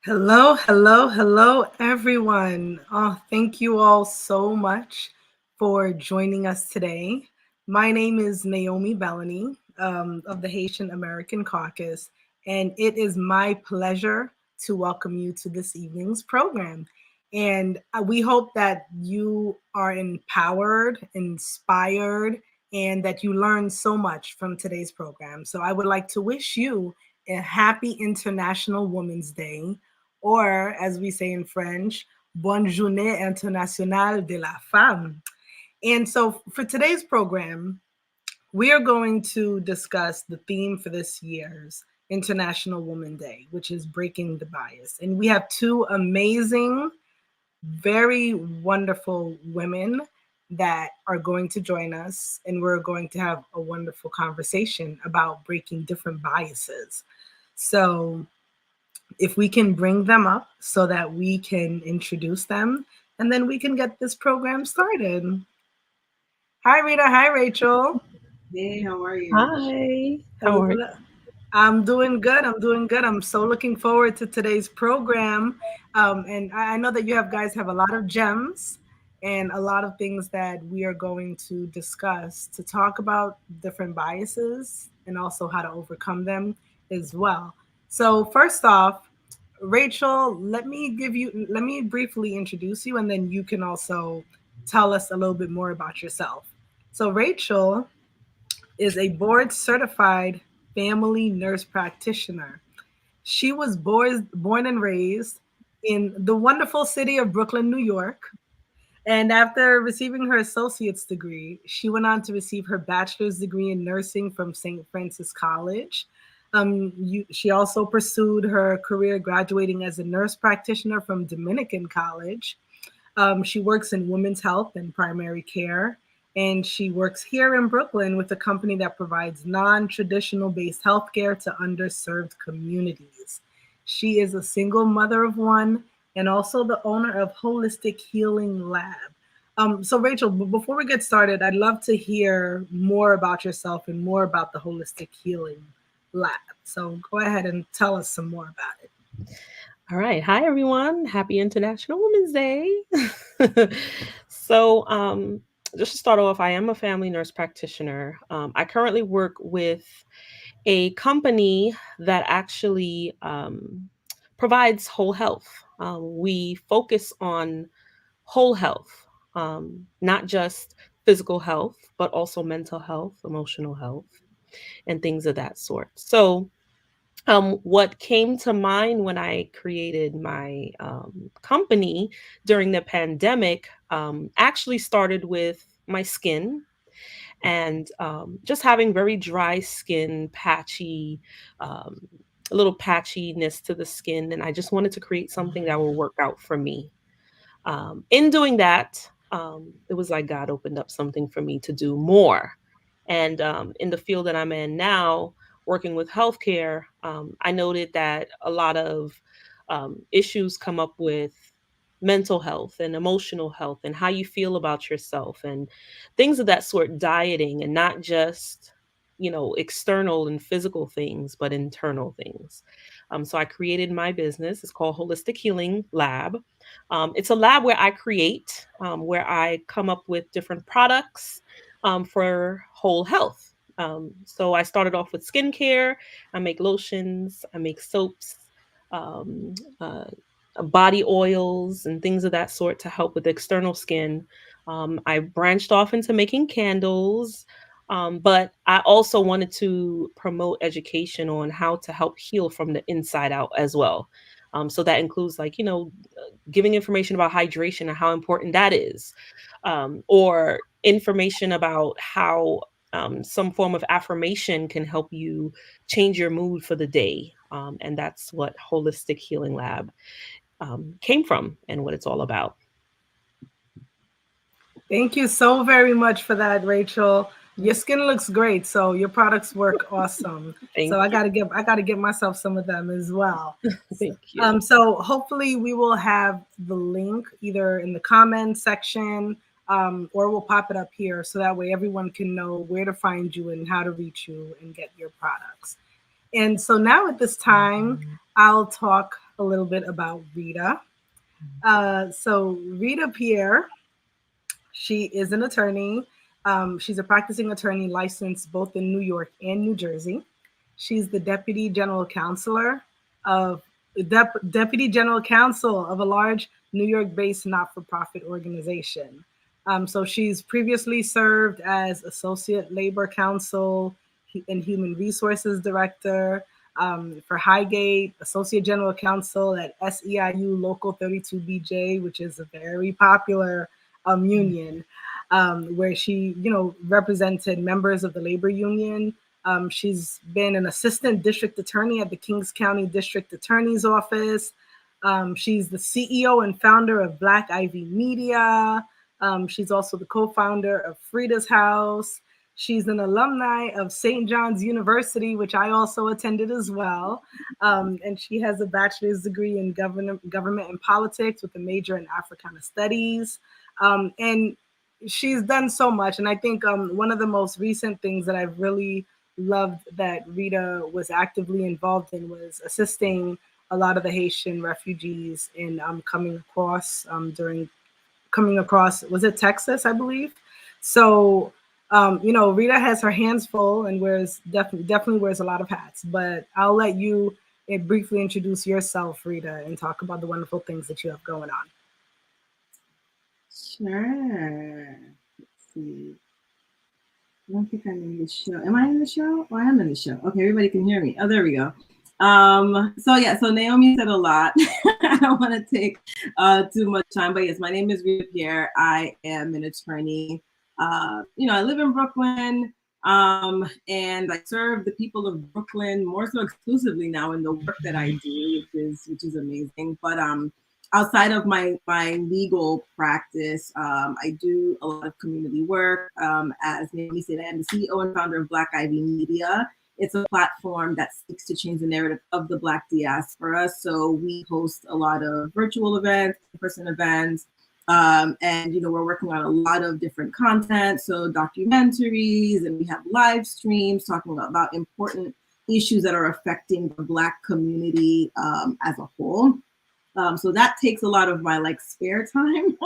Hello, hello, hello, everyone. Oh, thank you all so much for joining us today. My name is Naomi Bellany of the Haitian American Caucus, and it is my pleasure to welcome you to this evening's program. And we hope that you are empowered, inspired, and that you learn so much from today's program. So I would like to wish you a happy International Women's Day, or as we say in French, Bonne Journée Internationale de la Femme. And so for today's program, we are going to discuss the theme for this year's International Women's Day, which is breaking the bias. And we have two amazing, very wonderful women that are going to join us, and we're going to have a wonderful conversation about breaking different biases. So if we can bring them up so that we can introduce them, and then we can get this program started. Hi, Rita. Hi, Rachel. Hey, how are you? Hi, how are you? Hello. I'm doing good. I'm doing good. I'm so looking forward to today's program. And I know that you have guys have a lot of gems and a lot of things that we are going to discuss to talk about different biases and also how to overcome them as well. So first off, Rachel, let me briefly introduce you, and then you can also tell us a little bit more about yourself. So Rachel is a board certified family nurse practitioner. She was born and raised in the wonderful city of Brooklyn, New York. And after receiving her associate's degree, she went on to receive her bachelor's degree in nursing from St. Francis College. She also pursued her career graduating as a nurse practitioner from Dominican College. She works in women's health and primary care, and she works here in Brooklyn with a company that provides non traditional based healthcare to underserved communities. She is a single mother of one and also the owner of Holistic Healing Lab. So, Rachel, before we get started, I'd love to hear more about yourself and more about the Holistic Healing Lab. So, go ahead and tell us some more about it. All right. Hi, everyone. Happy International Women's Day. so, just to start off, I am a family nurse practitioner. I currently work with a company that actually provides whole health. We focus on whole health, not just physical health, but also mental health, emotional health, and things of that sort. So, what came to mind when I created my company during the pandemic actually started with my skin and just having very dry skin, patchy, um, a little patchiness to the skin. And I just wanted to create something that will work out for me. In doing that, it was like God opened up something for me to do more. And in the field that I'm in now, working with healthcare, I noted that a lot of issues come up with mental health and emotional health and how you feel about yourself and things of that sort, dieting and not just, external and physical things, but internal things. So I created my business. It's called Holistic Healing Lab. It's a lab where I create, where I come up with different products for whole health. So I started off with skincare. I make lotions, I make soaps, um, body oils, and things of that sort to help with external skin. I branched off into making candles. But I also wanted to promote education on how to help heal from the inside out as well. So that includes, like, giving information about hydration and how important that is, or information about how some form of affirmation can help you change your mood for the day. And that's what Holistic Healing Lab came from and what it's all about. Thank you so very much for that, Rachel. Your skin looks great, so your products work awesome. So Thank you. I gotta get myself some of them as well. Thank you. So hopefully we will have the link either in the comment section, or we'll pop it up here so that way everyone can know where to find you and how to reach you and get your products. And so now at this time, I'll talk a little bit about Rita. So Rita Pierre, she is an attorney. She's a practicing attorney licensed both in New York and New Jersey. She's the deputy general counselor of deputy general counsel of a large New York-based not-for-profit organization. So she's previously served as associate labor counsel and human resources director for Highgate, associate general counsel at SEIU Local 32BJ, which is a very popular union, where she, represented members of the labor union. She's been an assistant district attorney at the Kings County District Attorney's Office. She's the CEO and founder of Black Ivy Media. She's also the co-founder of Frida's House. She's an alumni of St. John's University, which I also attended as well. And she has a bachelor's degree in government and politics with a major in Africana studies. And she's done so much. And I think one of the most recent things that I've really loved that Rita was actively involved in was assisting a lot of the Haitian refugees in coming across, was it Texas, I believe? So, Rita has her hands full and definitely wears a lot of hats, but I'll let you briefly introduce yourself, Rita, and talk about the wonderful things that you have going on. Sure. Let's see. I don't think I'm in the show. Am I in the show? Oh, I am in the show. Okay, everybody can hear me. Oh, there we go. So Naomi said a lot. I don't want to take too much time, but yes, my name is Rita Pierre. I am an attorney. I live in Brooklyn, and I serve the people of Brooklyn more so exclusively now in the work that I do, which is amazing. But outside of my legal practice, I do a lot of community work. As Naomi said, I am the CEO and founder of Black Ivy Media. It's a platform that seeks to change the narrative of the Black diaspora. So we host a lot of virtual events, in-person events, and we're working on a lot of different content. So documentaries, and we have live streams talking about important issues that are affecting the Black community as a whole. So that takes a lot of my spare time,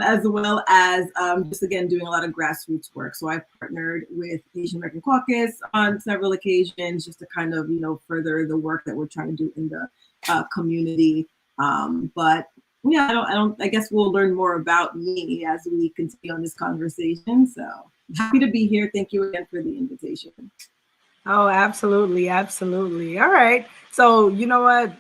as well as just again doing a lot of grassroots work. So I've partnered with Asian American Caucus on several occasions just to kind of further the work that we're trying to do in the community. But yeah, I guess we'll learn more about me as we continue on this conversation. So happy to be here. Thank you again for the invitation. Oh, absolutely, absolutely. All right. So you know what?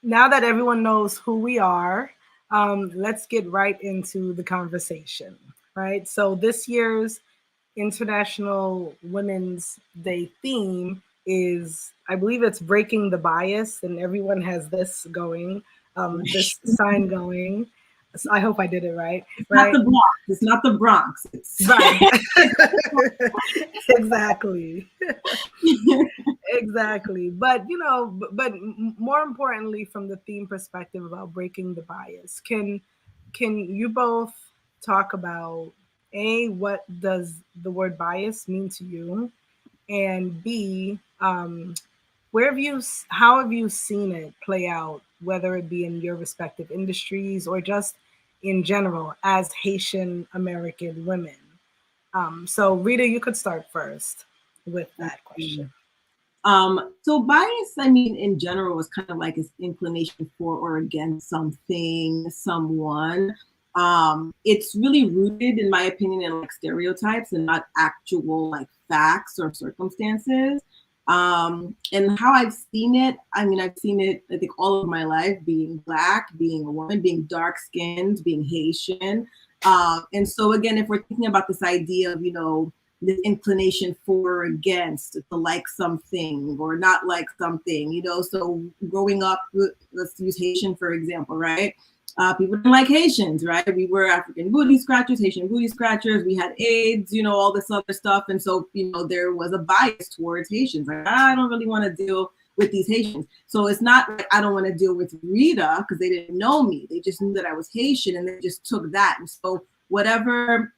Now that everyone knows who we are, let's get right into the conversation, right? So this year's International Women's Day theme is, I believe it's breaking the bias, and everyone has this going, this sign going. So I hope I did it right. Not the Bronx. It's not the Bronx. It's right. Exactly. Exactly. But but more importantly, from the theme perspective about breaking the bias, can you both talk about what does the word bias mean to you, and B, how have you seen it play out, whether it be in your respective industries or just in general as Haitian American women? So Rita, you could start first with that question. So bias, I mean, in general, is kind of like its inclination for or against something, someone. It's really rooted, in my opinion, in stereotypes and not actual facts or circumstances. And how I've seen it, I mean, I've seen it, I think, all of my life, being Black, being a woman, being dark-skinned, being Haitian. And so again, if we're thinking about this idea of, this inclination for or against, to like something or not like something, so growing up, let's use Haitian, for example, right? People didn't like Haitians, right? We were African booty scratchers, Haitian booty scratchers. We had AIDS, all this other stuff. And so, there was a bias towards Haitians. I don't really want to deal with these Haitians. So it's not like I don't want to deal with Rita because they didn't know me. They just knew that I was Haitian and they just took that. And so whatever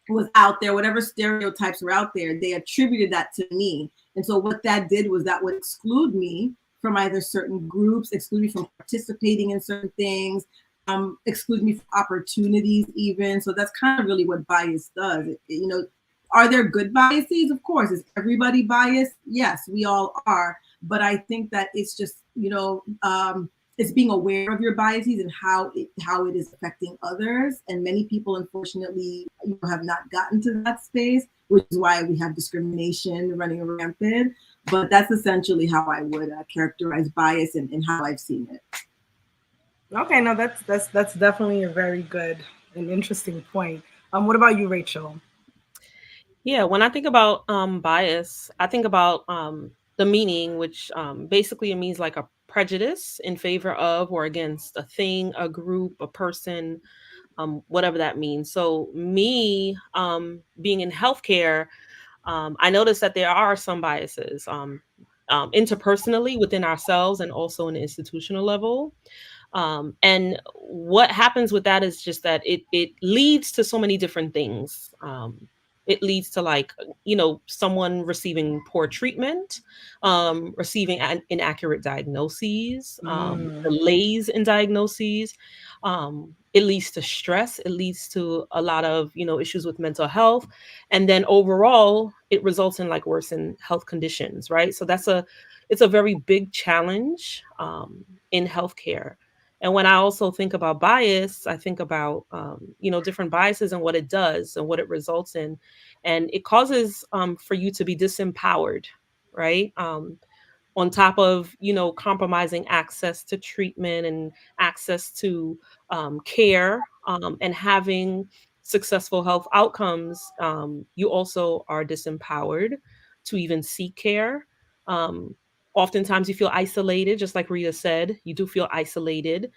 was out there, whatever stereotypes were out there, they attributed that to me. And so what that did was that would exclude me from either certain groups, exclude me from participating in certain things, exclude me from opportunities even. So that's kind of really what bias does. Are there good biases? Of course. Is everybody biased? Yes, we all are. But I think that it's just, it's being aware of your biases and how it is affecting others. And many people, unfortunately, have not gotten to that space, which is why we have discrimination running rampant. But that's essentially how I would characterize bias and how I've seen it. Okay, no, that's definitely a very good and interesting point. What about you, Rachel? Yeah, when I think about bias, I think about the meaning, which basically it means like a prejudice in favor of or against a thing, a group, a person, whatever that means. So, me being in healthcare, I noticed that there are some biases interpersonally within ourselves and also in the institutional level. And what happens with that is just that it leads to so many different things. It leads to like someone receiving poor treatment, receiving inaccurate diagnoses, Mm. delays in diagnoses. It leads to stress. It leads to a lot of issues with mental health, and then overall it results in like worsened health conditions. Right. So it's a very big challenge in healthcare. And when I also think about bias, I think about different biases and what it does and what it results in, and it causes for you to be disempowered, right? On top of compromising access to treatment and access to care, and having successful health outcomes, you also are disempowered to even seek care. um, Oftentimes you feel isolated, just like Rita said. You do feel isolated,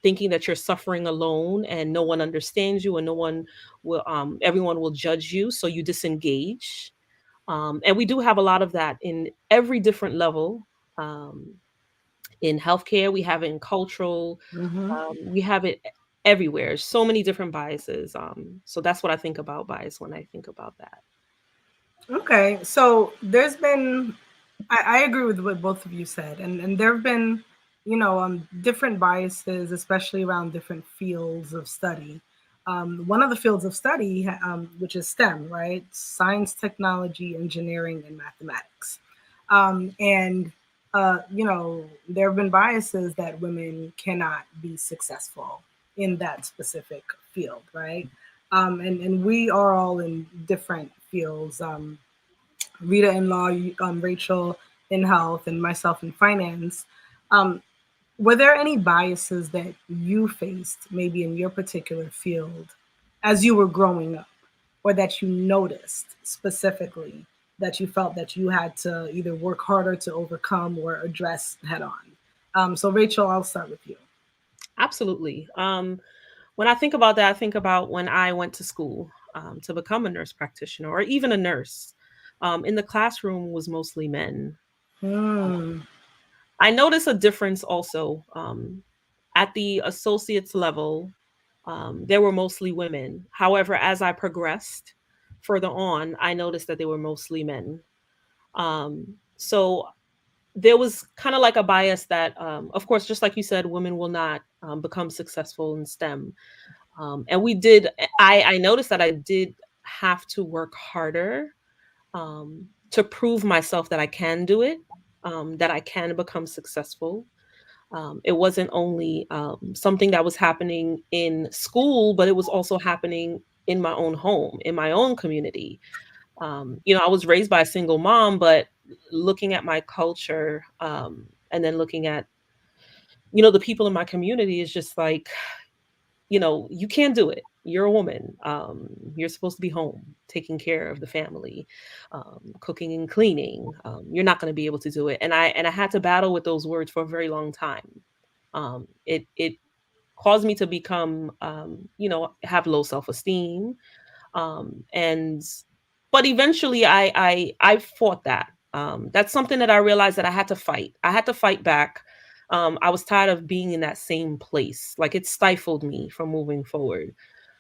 thinking that you're suffering alone and no one understands you, and no one will everyone will judge you, so you disengage. And we do have a lot of that in every different level. Um, in healthcare, we have it in cultural, Hmm. we have it everywhere. So many different biases. So that's what I think about bias when I think about that. Okay, so there's been, I agree with what both of you said, and there have been, different biases, especially around different fields of study. One of the fields of study, which is STEM, right? Science, technology, engineering, and mathematics. And there have been biases that women cannot be successful in that specific field, right? And we are all in different fields. Rita in law, Rachel in health, and myself in finance. Um, were there any biases that you faced, maybe in your particular field, as you were growing up, or that you noticed specifically that you felt that you had to either work harder to overcome or address head on? So, Rachel, I'll start with you. Absolutely. When I think about that, I think about when I went to school to become a nurse practitioner or even a nurse. In the classroom was mostly men. Hmm. I noticed a difference also at the associates level. There were mostly women. However, as I progressed further on, I noticed that they were mostly men. So there was kind of like a bias that, of course, just like you said, women will not become successful in STEM. And we did, I noticed that I did have to work harder to prove myself that I can do it, that I can become successful. It wasn't only something that was happening in school, but it was also happening in my own home, in my own community. I was raised by a single mom, but looking at my culture, and then looking at, the people in my community is just like, you can't do it. You're a woman. You're supposed to be home, taking care of the family, cooking and cleaning. You're not going to be able to do it. And I had to battle with those words for a very long time. It caused me to become, have low self esteem. And but eventually I fought that. That's something that I realized that I had to fight. I had to fight back. I was tired of being in that same place. Like it stifled me from moving forward.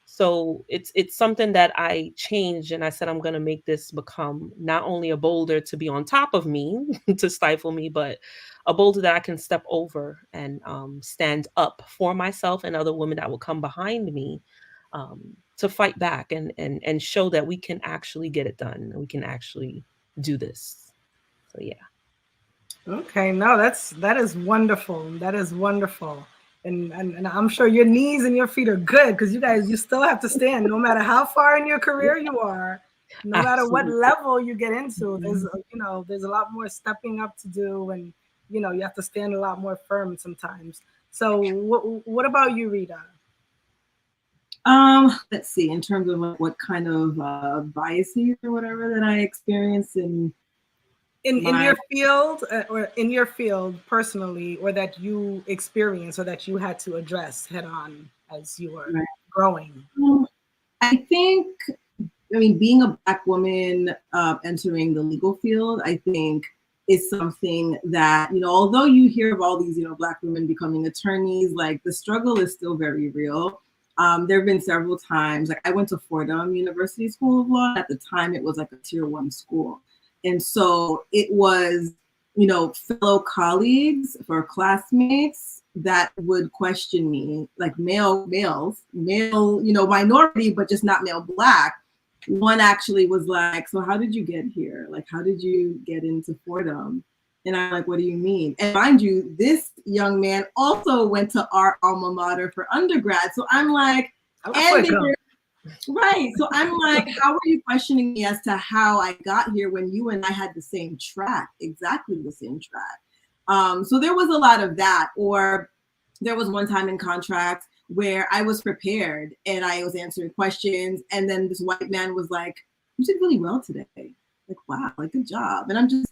So it's something that I changed, and I said I'm going to make this become not only a boulder to be on top of me to stifle me, but a boulder that I can step over and stand up for myself and other women that will come behind me, to fight back and show that we can actually get it done. We can actually do this. So yeah. Okay, no, that is wonderful. That is wonderful. And I'm sure your knees and your feet are good because you still have to stand no matter how far in your career you are, no matter what Absolutely. level you get into. There's Mhm. there's a lot more stepping up to do, and you have to stand a lot more firm sometimes. So what about you, Rita? Let's see, in terms of what kind of biases or whatever that I experienced in In my your field, or in your field personally, or that you experienced or that you had to address head on as you were right. growing. I think, I mean, being a Black woman entering the legal field, I think is something that, although you hear of all these, Black women becoming attorneys, like the struggle is still very real. There have been several times, like I went to Fordham University School of Law. At the time, it was like a tier 1 school. And so it was, fellow colleagues or classmates that would question me, like male, minority, but just not male Black. One actually was like, so how did you get here? Like, how did you get into Fordham? And I'm like, what do you mean? And mind you, this young man also went to our alma mater for undergrad. So I'm like, and they were right. So I'm like, how are you questioning me as to how I got here when you and I had the same track, exactly the same track? So there was a lot of that. Or there was one time in contract where I was prepared and I was answering questions, and then this white man was like, "You did really well today. Like, wow, like good job." And I'm just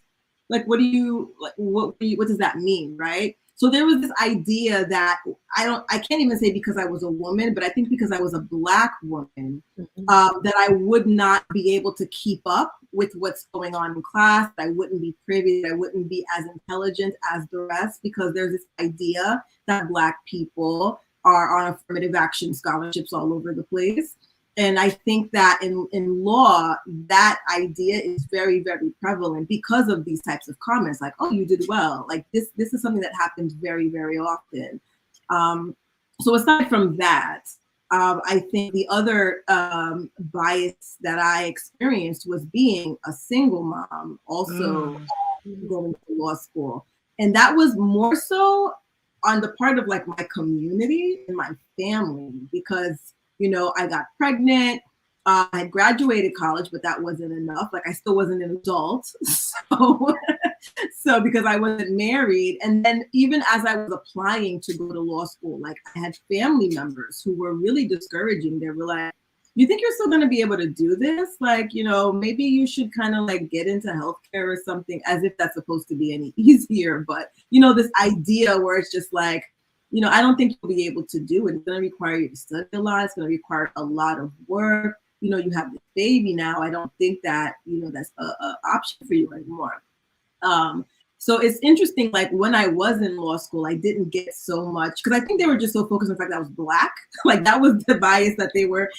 like, "What do you like? What does that mean, right?" So there was this idea that I can't even say because I was a woman, but I think because I was a Black woman, that I would not be able to keep up with what's going on in class. I wouldn't be privy. I wouldn't be as intelligent as the rest because there's this idea that Black people are on affirmative action scholarships all over the place. And I think that in law, that idea is very, very prevalent because of these types of comments, like, "Oh, you did well." Like this is something that happens very, very often. So aside from that, I think the other bias that I experienced was being a single mom, also going to law school. And that was more so on the part of like my community and my family because, I got pregnant. I had graduated college, but that wasn't enough. Like I still wasn't an adult. So because I wasn't married. And then even as I was applying to go to law school, like I had family members who were really discouraging. They were like, "You think you're still going to be able to do this? Like, maybe you should kind of like get into healthcare or something," as if that's supposed to be any easier. But, this idea where it's just like, I don't think you'll be able to do it. It's going to require you to study a lot. It's going to require a lot of work. You have this baby now. I don't think that, that's a option for you anymore. So it's interesting, like when I was in law school, I didn't get so much because I think they were just so focused on the fact that I was Black. Like that was the bias that they were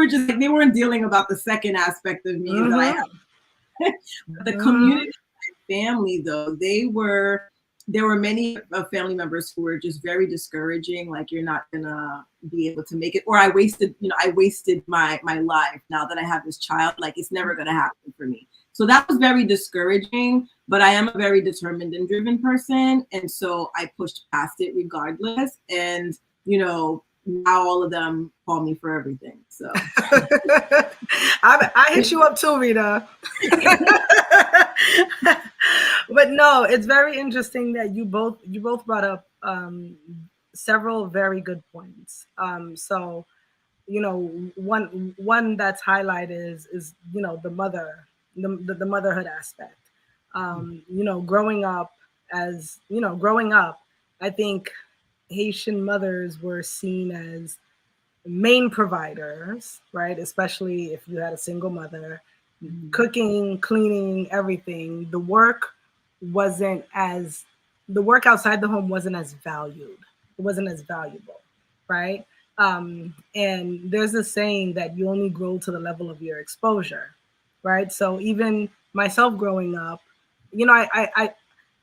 just like, they weren't dealing about the second aspect of me that I have. But the community and family, though, there were many family members who were just very discouraging. Like, you're not gonna be able to make it, or I wasted my life now that I have this child. Like, it's never gonna happen for me. So that was very discouraging, but I am a very determined and driven person. And so I pushed past it regardless. And, now all of them call me for everything. So I hit you up too, Rita. But no, it's very interesting that you both brought up several very good points. So one that's highlighted is the motherhood aspect. Growing up, I think Haitian mothers were seen as main providers, right? Especially if you had a single mother, cooking, cleaning, everything. Wasn't as the work outside the home wasn't as valued. It wasn't as valuable, right? And there's a saying that you only grow to the level of your exposure, right? So even myself growing up, you know,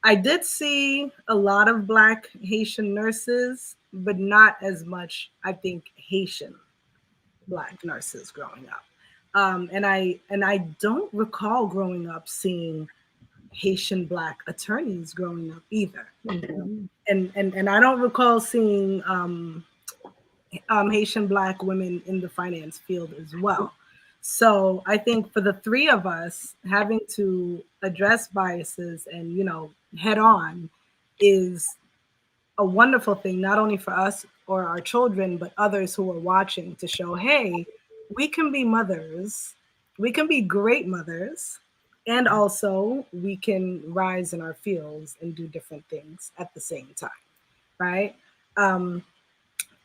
I did see a lot of Black Haitian nurses, but not as much, I think, Haitian Black nurses growing up. And I don't recall growing up seeing Haitian Black attorneys growing up either. Mhm. And I don't recall seeing Haitian Black women in the finance field as well. So I think for the three of us, having to address biases and, head on is a wonderful thing, not only for us or our children, but others who are watching, to show, hey, we can be mothers, we can be great mothers, and also we can rise in our fields and do different things at the same time, right? Um,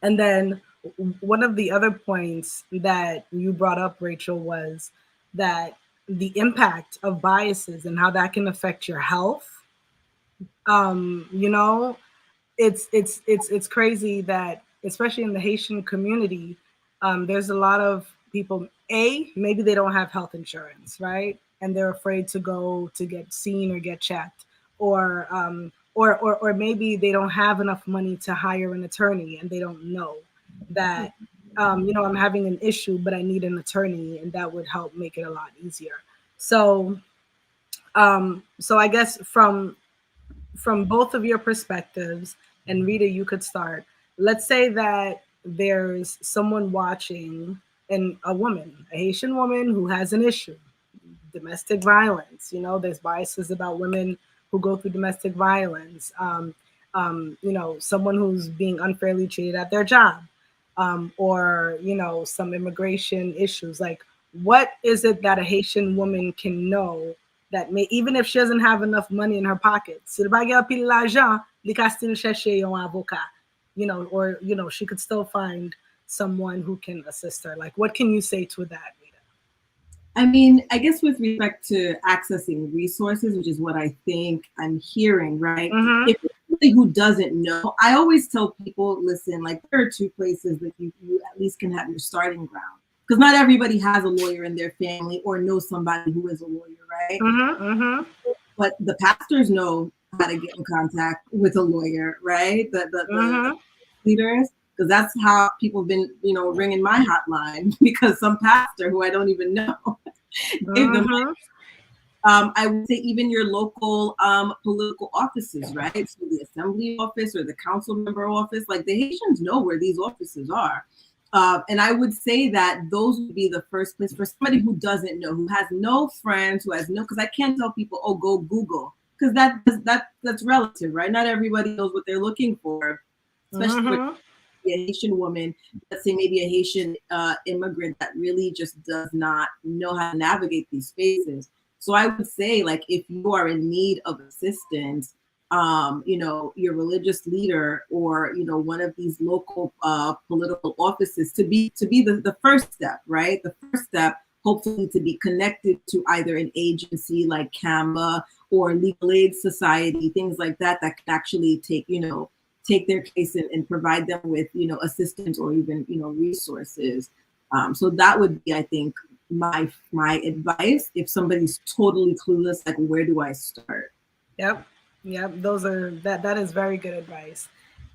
and then one of the other points that you brought up, Rachel, was that the impact of biases and how that can affect your health. You know, it's crazy that, especially in the Haitian community, there's a lot of people. Maybe they don't have health insurance, right? And they're afraid to go to get seen or get checked, or maybe they don't have enough money to hire an attorney, and they don't know that, I'm having an issue, but I need an attorney, and that would help make it a lot easier. So, so I guess from both of your perspectives, and Rita, you could start. Let's say that there's someone watching, and a woman, a Haitian woman who has an issue, domestic violence. There's biases about women who go through domestic violence. Someone who's being unfairly treated at their job, or some immigration issues. Like, what is it that a Haitian woman can know that may, even if she doesn't have enough money in her pocket, si elle pa gen pile l'argent, li ka still cherche yon avocat, or she could still find someone who can assist her. Like, what can you say to that, Rita? I mean, I guess with respect to accessing resources, which is what I think I'm hearing, right? Mm-hmm. If you're somebody who doesn't know, I always tell people, listen, like, there are two places that you at least can have your starting ground. Because not everybody has a lawyer in their family or knows somebody who is a lawyer, right? Mm-hmm. Mm-hmm. But the pastors know how to get in contact with a lawyer, right? The leaders, because that's how people have been, ringing my hotline because some pastor who I don't even know gave them. I would say even your local political offices, right? So the assembly office or the council member office, like, the Haitians know where these offices are. And I would say that those would be the first place for somebody who doesn't know, who has no friends, who has no, because I can't tell people, oh, go Google, because that's relative, right? Not everybody knows what they're looking for, especially for a Haitian woman, let's say maybe a Haitian immigrant that really just does not know how to navigate these spaces. So I would say, like, if you are in need of assistance, your religious leader or, one of these local political offices to be the first step, right? The first step, hopefully, to be connected to either an agency like CAMA or Legal Aid Society, things like that can actually take their case and provide them with, assistance or even, resources. So that would be, I think, my advice if somebody's totally clueless, like, where do I start? Yep. That is very good advice.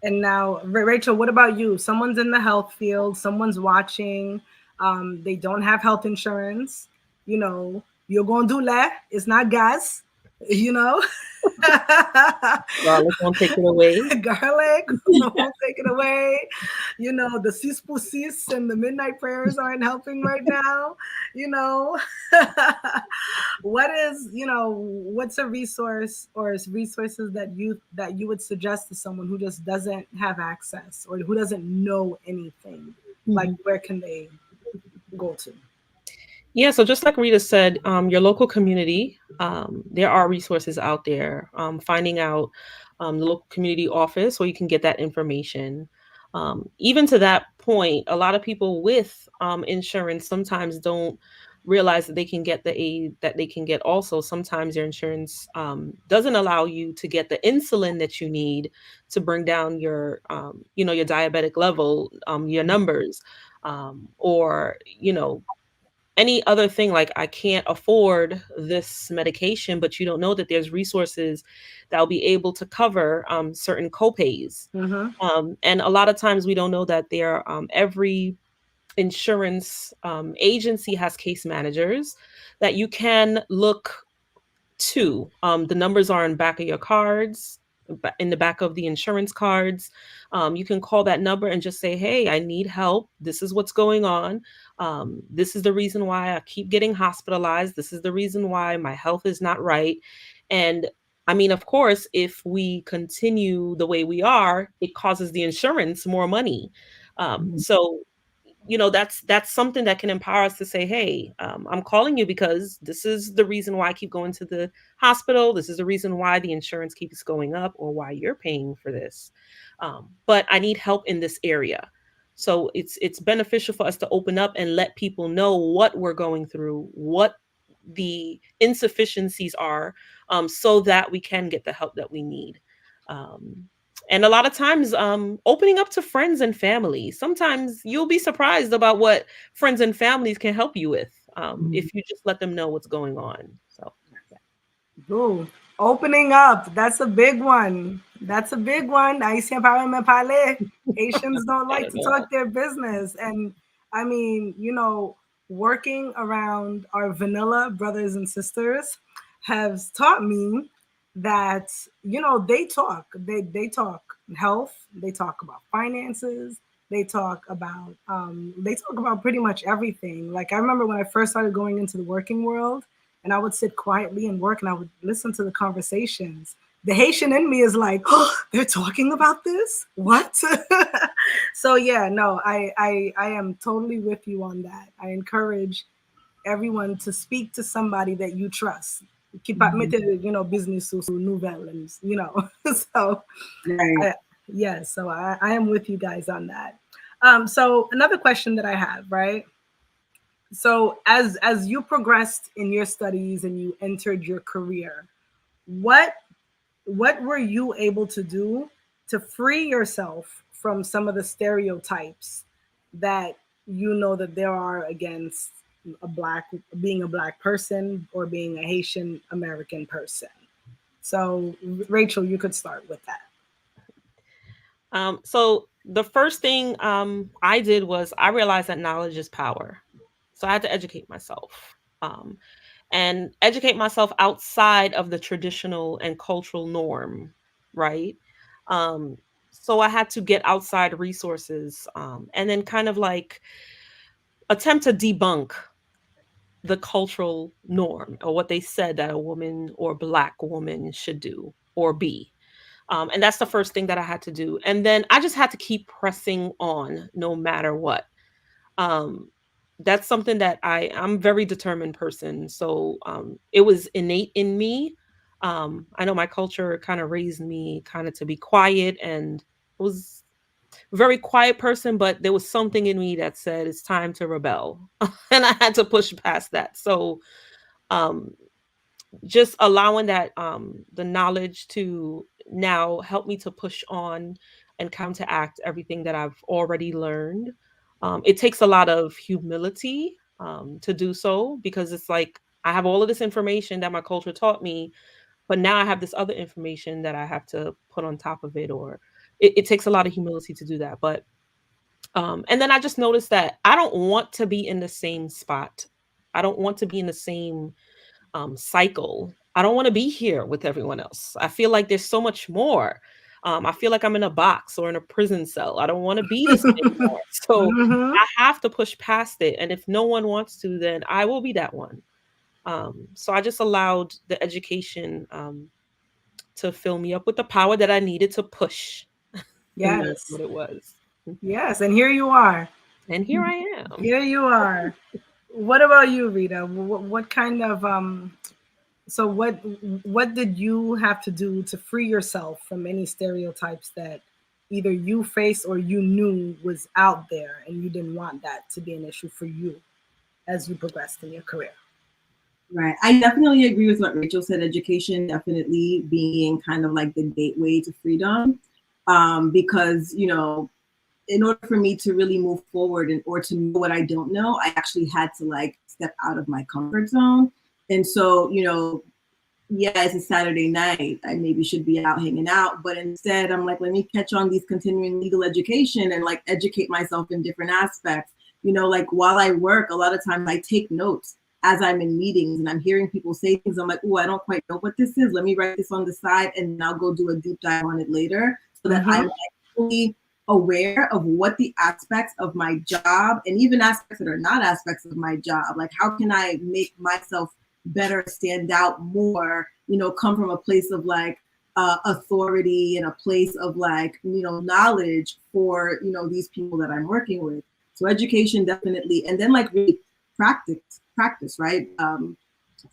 And now, Rachel, what about you? Someone's in the health field, someone's watching, they don't have health insurance, you're gonna do that. It's not gas, you know. Garlic won't take it away. Garlic won't take it away. The six pour six and the midnight prayers aren't helping right now. you know what's a resource or resources that you would suggest to someone who just doesn't have access or who doesn't know anything? Like, where can they go to? Yeah, so just like Rita said, your local community, there are resources out there. Finding out the local community office where you can get that information. Even to that point, a lot of people with insurance sometimes don't realize that they can get the aid that they can get. Also, sometimes your insurance doesn't allow you to get the insulin that you need to bring down your, your diabetic level, your numbers, or, any other thing, like I can't afford this medication, but you don't know that there's resources that will be able to cover certain copays. Mm-hmm. And a lot of times we don't know that every insurance agency has case managers that you can look to. The numbers are in back of your cards, in the back of the insurance cards. You can call that number and just say, hey, I need help. This is what's going on. This is the reason why I keep getting hospitalized. This is the reason why my health is not right. And I mean, of course, if we continue the way we are, it causes the insurance more money. So that's something that can empower us to say, hey, I'm calling you because this is the reason why I keep going to the hospital. This is the reason why the insurance keeps going up, or why you're paying for this, but I need help in this area. So it's beneficial for us to open up and let people know what we're going through, what the insufficiencies are, so that we can get the help that we need. Um, and a lot of times, opening up to friends and family, sometimes you'll be surprised about what friends and families can help you with, if you just let them know what's going on. So yeah. Ooh, opening up. That's a big one. That's a big one. Haitian parle me parler. Haitians don't Not like at to all. talk their business. And I mean, working around our vanilla brothers and sisters has taught me that, they talk. They talk health, they talk about finances, they talk about pretty much everything. Like I remember when I first started going into the working world, and I would sit quietly and work and I would listen to the conversations. The Haitian in me is like, oh, they're talking about this? What? So yeah, no, I am totally with you on that. I encourage everyone to speak to somebody that you trust. Keep up Mhm. business nouvelle and. So Right. I, yeah, so I am with you guys on that. So another question that I have, right? So as you progressed in your studies and you entered your career, what what were you able to do to free yourself from some of the stereotypes that that there are against a black being a black person or being a Haitian American person? So Rachel, you could start with that. So the first thing I did was I realized that knowledge is power. So I had to educate myself, and educate myself outside of the traditional and cultural norm, right? Um, so I had to get outside resources, and then kind of like attempt to debunk the cultural norm, or what they said that a woman or black woman should do or be. And that's the first thing that I had to do. And then I just had to keep pressing on no matter what. Um, that's something that I'm a very determined person. So it was innate in me. I know my culture kind of raised me kind of to be quiet, and I was a very quiet person, but there was something in me that said it's time to rebel. And I had to push past that. So um, just allowing that the knowledge to now help me to push on and counteract everything that I've already learned. It takes a lot of humility to do so, because it's like I have all of this information that my culture taught me, but now I have this other information that I have to put on top of it, or it takes a lot of humility to do that. But and then I just noticed that I don't want to be in the same spot. I don't want to be in the same cycle. I don't want to be here with everyone else. I feel like there's so much more. I feel like I'm in a box or in a prison cell. I don't want to be this anymore. So Hmm. I have to push past it. And if no one wants to, then I will be that one. So I just allowed the education to fill me up with the power that I needed to push. And that's Yes. what it was. Yes, and here you are. And here I am. Here you are. What about you, Rita? What kind of so what did you have to do to free yourself from any stereotypes that either you faced or you knew was out there and you didn't want that to be an issue for you? as you progressed in your career. Right. I definitely agree with what Rachel said. Education definitely being kind of like the gateway to freedom. Because, you know, in order for me to really move forward and or to know what I don't know, I actually had to like step out of my comfort zone. And so, you know, yeah, it's a Saturday night. I maybe should be out hanging out, but instead I'm like, let me catch on these continuing legal education and like educate myself in different aspects. You know, like while I work, a lot of times I take notes as I'm in meetings and I'm hearing people say things. I'm like, oh, I don't quite know what this is. Let me write this on the side and I'll go do a deep dive on it later so that I'm like fully aware of what the aspects of my job and even aspects that are not aspects of my job, like how can I make myself better, stand out more, you know, come from a place of like authority and a place of like, you know, knowledge for, you know, these people that I'm working with. So education definitely, and then like really practice, right?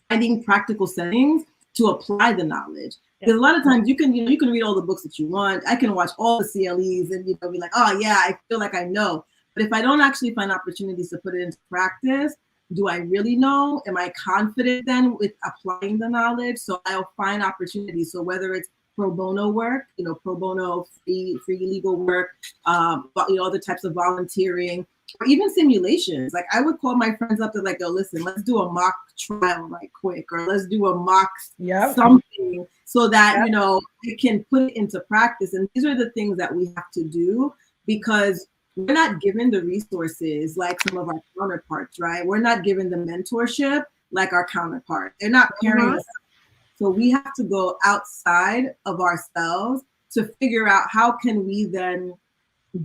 Finding practical settings to apply the knowledge. Because a lot of times you can, you know, you can read all the books that you want. I can watch all the CLEs and, you know, be like, oh yeah, I feel like I know. But if I don't actually find opportunities to put it into practice, do I really know? Am I confident then with applying the knowledge? So I'll find opportunities. So whether it's pro bono work, you know, pro bono free legal work, but you know, other types of volunteering, or even simulations. Like I would call my friends up to like, go, listen, let's do a mock trial right quick, or let's do a mock something so that, you know, I can put it into practice. And these are the things that we have to do because we're not given the resources like some of our counterparts, right? We're not given the mentorship like our counterpart. They're not pairing us. So we have to go outside of ourselves to figure out how can we then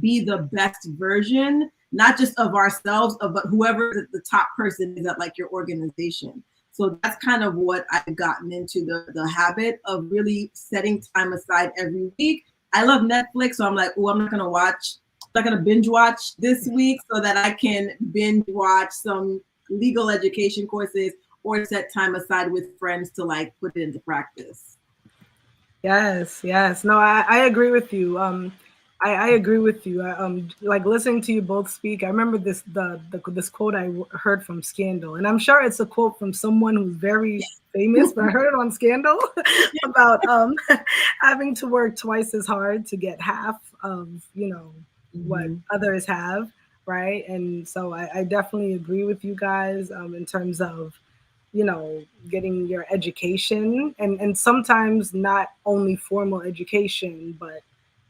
be the best version, not just of ourselves, but whoever the top person is at like your organization. So that's kind of what I've gotten into the habit of really setting time aside every week. I love Netflix, so I'm like, oh, I'm not gonna binge watch this week so that I can binge watch some legal education courses or set time aside with friends to like put it into practice. Yes. No, I agree with you. I agree with you. Like listening to you both speak, I remember this quote heard from Scandal, and I'm sure it's a quote from someone who's very famous, but I heard it on Scandal about having to work twice as hard to get half of, you know, what others have, right? And so I definitely agree with you guys in terms of, you know, getting your education and sometimes not only formal education, but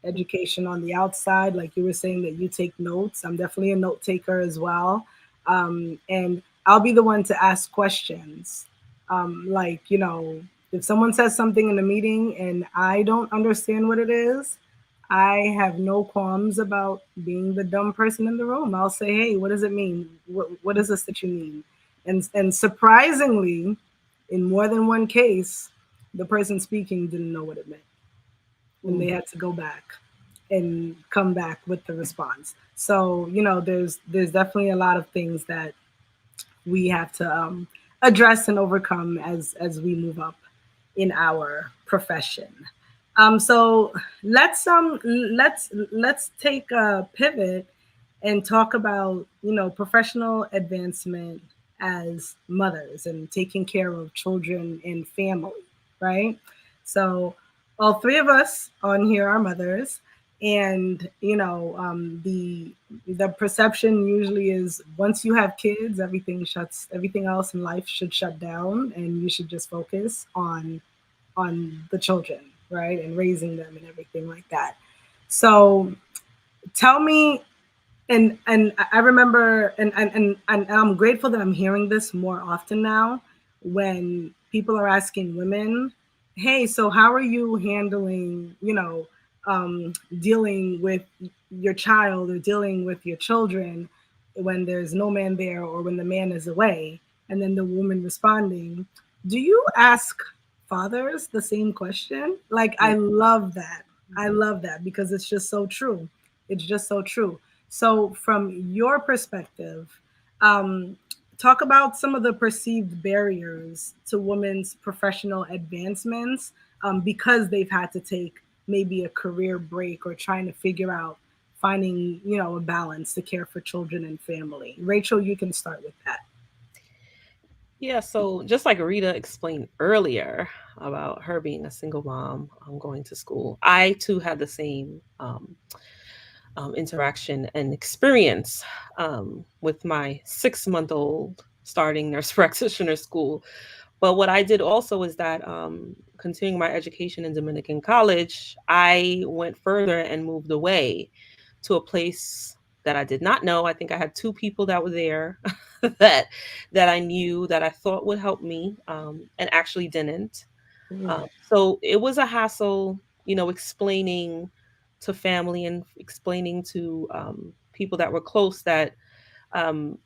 education on the outside. Like you were saying that you take notes. I'm definitely a note taker as well. And I'll be the one to ask questions. Like, you know, if someone says something in a meeting and I don't understand what it is, I have no qualms about being the dumb person in the room. I'll say, hey, what does it mean? What is this that you mean? And surprisingly, in more than one case, the person speaking didn't know what it meant. And they had to go back and come back with the response. So, you know, there's definitely a lot of things that we have to address and overcome as we move up in our profession. So let's take a pivot and talk about, you know, professional advancement as mothers and taking care of children and family, right? So all three of us on here are mothers, and you know, the perception usually is once you have kids, everything else in life should shut down, and you should just focus on the children, right, and raising them and everything like that. So tell me, and I remember, and I'm grateful that I'm hearing this more often now when people are asking women, hey, so how are you handling, you know, dealing with your child or dealing with your children when there's no man there or when the man is away? And then the woman responding, do you ask fathers the same question? Like, I love that. I love that because it's just so true. It's just so true. So, from your perspective, um, talk about some of the perceived barriers to women's professional advancements because they've had to take maybe a career break or trying to figure out finding, you know, a balance to care for children and family. Rachel, you can start with that. Yeah, so just like Rita explained earlier about her being a single mom, going to school, I too had the same interaction and experience with my 6 month old starting nurse practitioner school. But what I did also is that, continuing my education in Dominican college, I went further and moved away to a place that I did not know. I think I had two people that were there that I knew that I thought would help me, and actually didn't. So it was a hassle, explaining to family and explaining to people that were close that, um,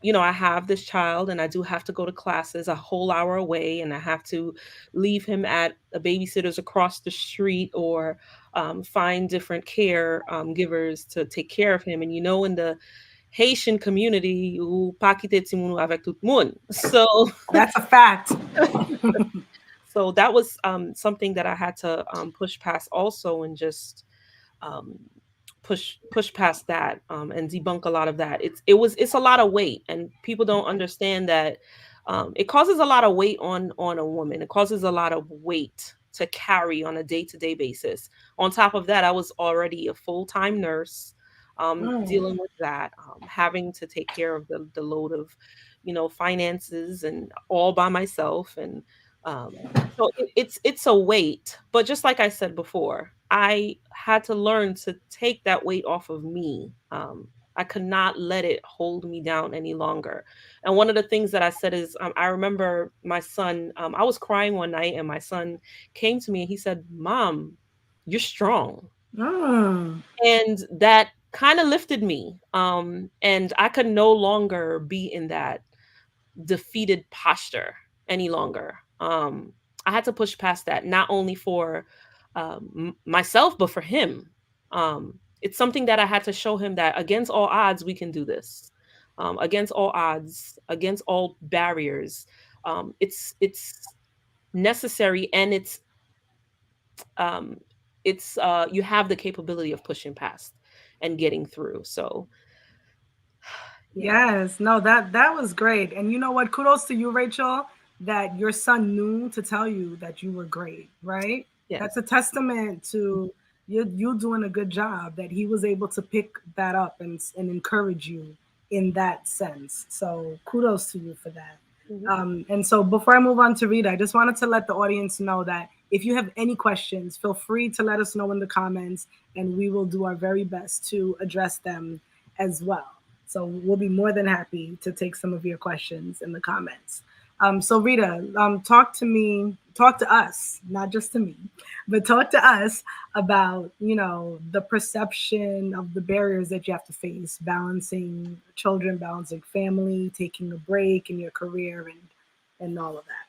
I have this child and I do have to go to classes a whole hour away, and I have to leave him at a babysitter's across the street, or find different care givers to take care of him. And in the Haitian community, ou pa kite ti moun avec tout moun. That's a fact. So that was something that I had to push past also, and just um, push past that, and debunk a lot of that. It's a lot of weight, and people don't understand that it causes a lot of weight on a woman. It causes a lot of weight to carry on a day-to-day basis. On top of that, I was already a full-time nurse, dealing with that, having to take care of the load of, finances, and all by myself. And so it's a weight. But just like I said before, I had to learn to take that weight off of me. I could not let it hold me down any longer. And one of the things that I said is, I remember my son, I was crying one night, and my son came to me and he said, "Mom, you're strong." Mm. And that kind of lifted me. And I could no longer be in that defeated posture any longer. I had to push past that, not only for myself, but for him. It's something that I had to show him that against all odds, we can do this. Against all odds, against all barriers, it's necessary, and um, it's you have the capability of pushing past and getting through. So yeah, Yes, no, that was great. And you know what? Kudos to you, Rachel, that your son knew to tell you that you were great, right? That's yes. a testament to you doing a good job, that he was able to pick that up and encourage you in that sense. So kudos to you for that. Mhm. And so before I move on to Rita, I just wanted to let the audience know that if you have any questions, feel free to let us know in the comments, and we will do our very best to address them as well. So we'll be more than happy to take some of your questions in the comments. So Rita, talk to us, not just to me, but talk to us about, the perception of the barriers that you have to face, balancing children, balancing family, taking a break in your career, and all of that.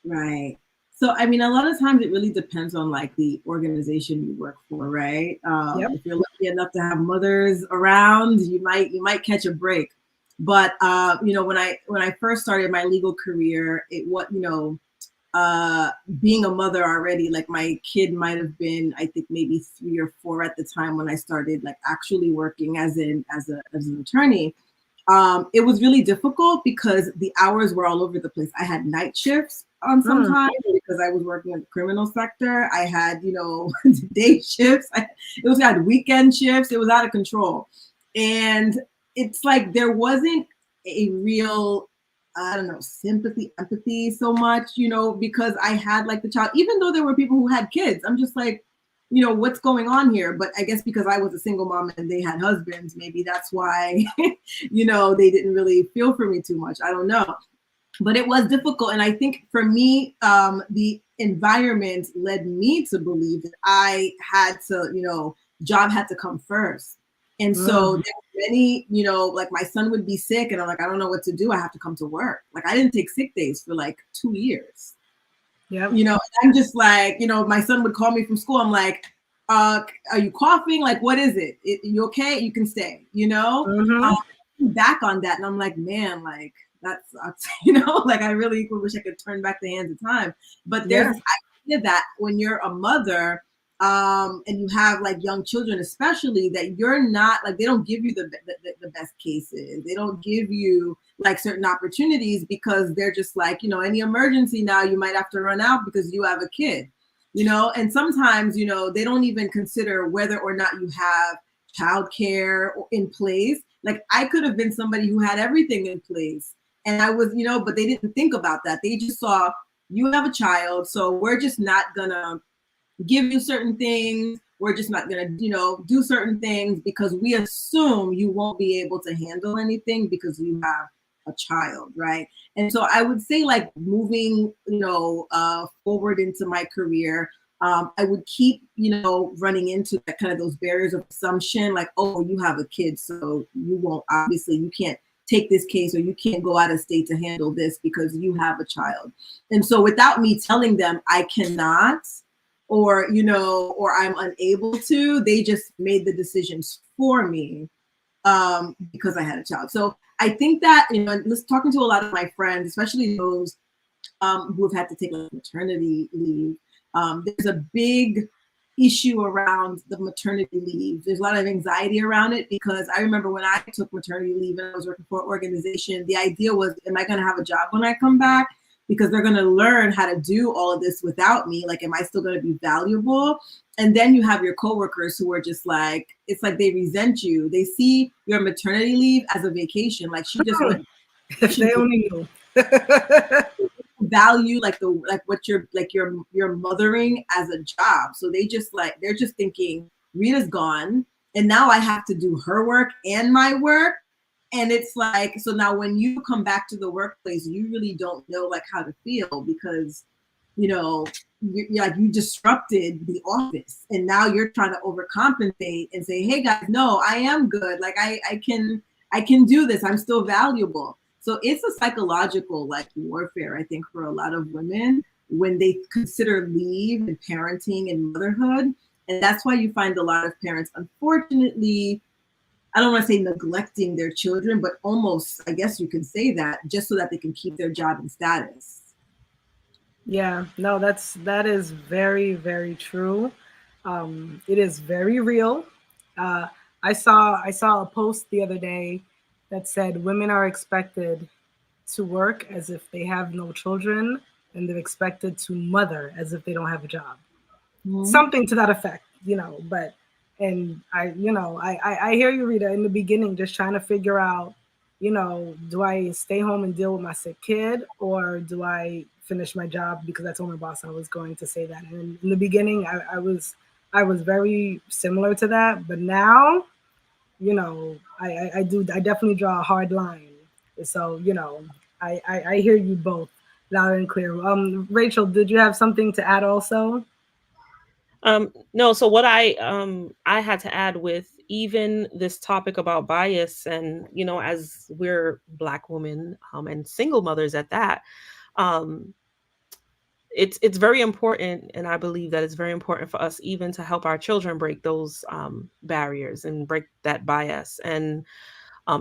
Right. So, I mean, a lot of times it really depends on like the organization you work for, right? Yep. If you're lucky enough to have mothers around, you might catch a break. But when I first started my legal career, being a mother already, like my kid might have been, I think maybe 3 or 4 at the time when I started like actually working as an attorney. It was really difficult because the hours were all over the place. I had night shifts on sometimes because I was working in the criminal sector. I had, day shifts. I had weekend shifts. It was out of control. And it's like there wasn't a real, I don't know, sympathy, empathy so much, because I had like the child, even though there were people who had kids. I'm just like, what's going on here? But I guess because I was a single mom and they had husbands, maybe that's why, they didn't really feel for me too much. I don't know. But it was difficult. And I think for me, the environment led me to believe that I had to, job had to come first. And so there were many, like my son would be sick and I'm like, I don't know what to do. I have to come to work. Like I didn't take sick days for like 2 years. Yep. I'm just like, my son would call me from school. I'm like, are you coughing? Like, what is it? You okay? You can stay, back on that. And I'm like, man, like that sucks, like I really wish I could turn back the hands of time. But there's this idea that when you're a mother, and you have like young children, especially, that you're not like, they don't give you the best cases. They don't give you like certain opportunities because they're just like, you know, any emergency now you might have to run out because you have a kid, you know. And sometimes, you know, they don't even consider whether or not you have childcare in place. Like I could have been somebody who had everything in place, and I was, you know, but they didn't think about that. They just saw you have a child, so we're just not gonna give you certain things. We're just not going to, you know, do certain things because we assume you won't be able to handle anything because you have a child, right? And so I would say, like, moving, you know, forward into my career, I would keep, you know, running into that kind of those barriers of assumption, like, oh, you have a kid, so you won't, obviously, you can't take this case or you can't go out of state to handle this because you have a child. And so without me telling them I cannot, or, you know, or I'm unable to, they just made the decisions for me because I had a child. So I think that, you know, talking to a lot of my friends, especially those who have had to take like maternity leave, there's a big issue around the maternity leave. There's a lot of anxiety around it because I remember when I took maternity leave and I was working for an organization, the idea was, am I going to have a job when I come back? Because they're going to learn how to do all of this without me. Like, am I still going to be valuable? And then you have your coworkers who are just like, it's like they resent you. They see your maternity leave as a vacation. Like she just went. If they only knew. Value like what you're mothering as a job. So they just like, they're just thinking Rita's gone and now I have to do her work and my work. And it's like, so now when you come back to the workplace, you really don't know like how to feel because, you know, you're like, you disrupted the office and now you're trying to overcompensate and say, hey guys, no, I am good. Like I can do this. I'm still valuable. So it's a psychological like warfare, I think, for a lot of women when they consider leave and parenting and motherhood. And that's why you find a lot of parents, unfortunately, I don't want to say neglecting their children, but almost, I guess you can say that, just so that they can keep their job and status. Yeah, no, that is very, very true. It is very real. Uh, I saw a post the other day that said women are expected to work as if they have no children, and they're expected to mother as if they don't have a job. Mm-hmm. Something to that effect, you know. But and I hear you, Rita, in the beginning, just trying to figure out, you know, do I stay home and deal with my sick kid, or do I finish my job because I told my boss I was going to say that. And in the beginning, I was very similar to that, but now, you know, I definitely draw a hard line. So, you know, I hear you both loud and clear. Rachel, did you have something to add also? No, so what I had to add with even this topic about bias, and you know, as we're Black women and single mothers at that, um it's very important, and I believe that it's very important for us even to help our children break those barriers and break that bias. And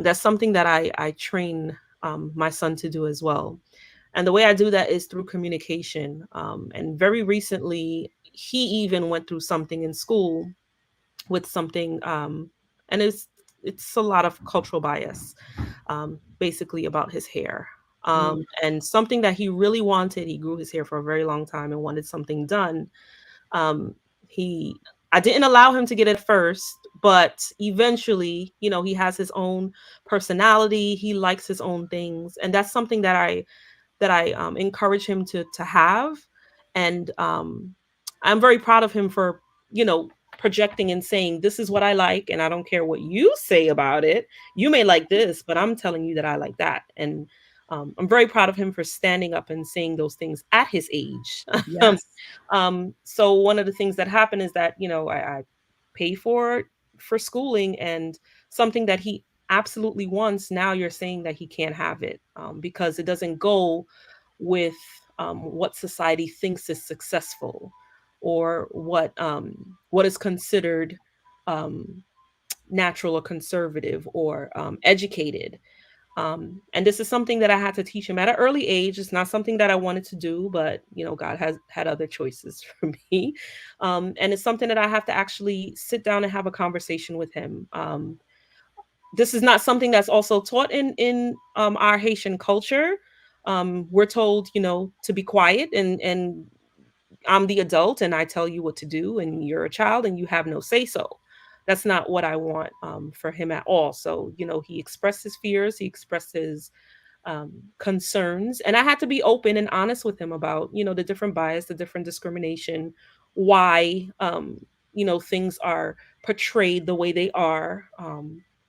that's something that I train my son to do as well. And the way I do that is through communication. And very recently, he even went through something in school with something, and it's a lot of cultural bias, basically about his hair. And something that he really wanted. He grew his hair for a very long time and wanted something done. Um, he I didn't allow him to get it first, but eventually, you know, he has his own personality. He likes his own things, and that's something that I encourage him to have. And I'm very proud of him for, you know, projecting and saying, this is what I like, and I don't care what you say about it. You may like this, but I'm telling you that I like that. And I'm very proud of him for standing up and saying those things at his age. Yes. So one of the things that happened is that, you know, I pay for schooling, and something that he absolutely wants, now you're saying that he can't have it, because it doesn't go with what society thinks is successful, or what is considered um, natural or conservative or educated. And this is something that I had to teach him at an early age. It's not something that I wanted to do, but you know, God has had other choices for me. And it's something that I have to actually sit down and have a conversation with him. this is not something that's also taught in our Haitian culture. We're told, to be quiet, and I'm the adult and I tell you what to do, and you're a child and you have no say so. That's not what I want for him at all. So, he expressed his fears, he expressed his concerns, and I had to be open and honest with him about, the different bias, the different discrimination, why, things are portrayed the way they are,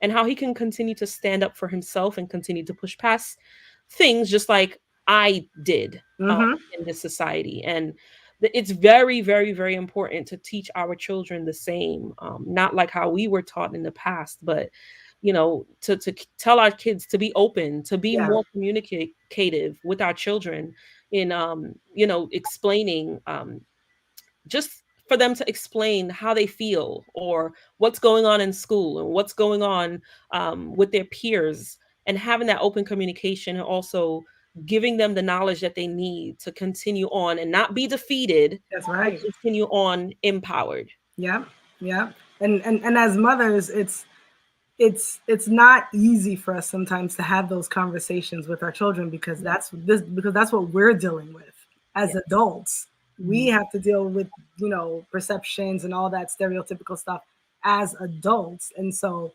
and how he can continue to stand up for himself and continue to push past things just like I did Mm-hmm. in this society. And it's very, very, very important to teach our children the same, not like how we were taught in the past, but to tell our kids to be open, to be Yeah, more communicative with our children in explaining, just for them to explain how they feel or what's going on in school and what's going on with their peers, and having that open communication, and also giving them the knowledge that they need to continue on and not be defeated, that's but right. continue on empowered. Yeah, yeah. And as mothers, it's not easy for us sometimes to have those conversations with our children, because that's what we're dealing with as Yeah. adults. We Mhm. have to deal with, perceptions and all that stereotypical stuff as adults. And so,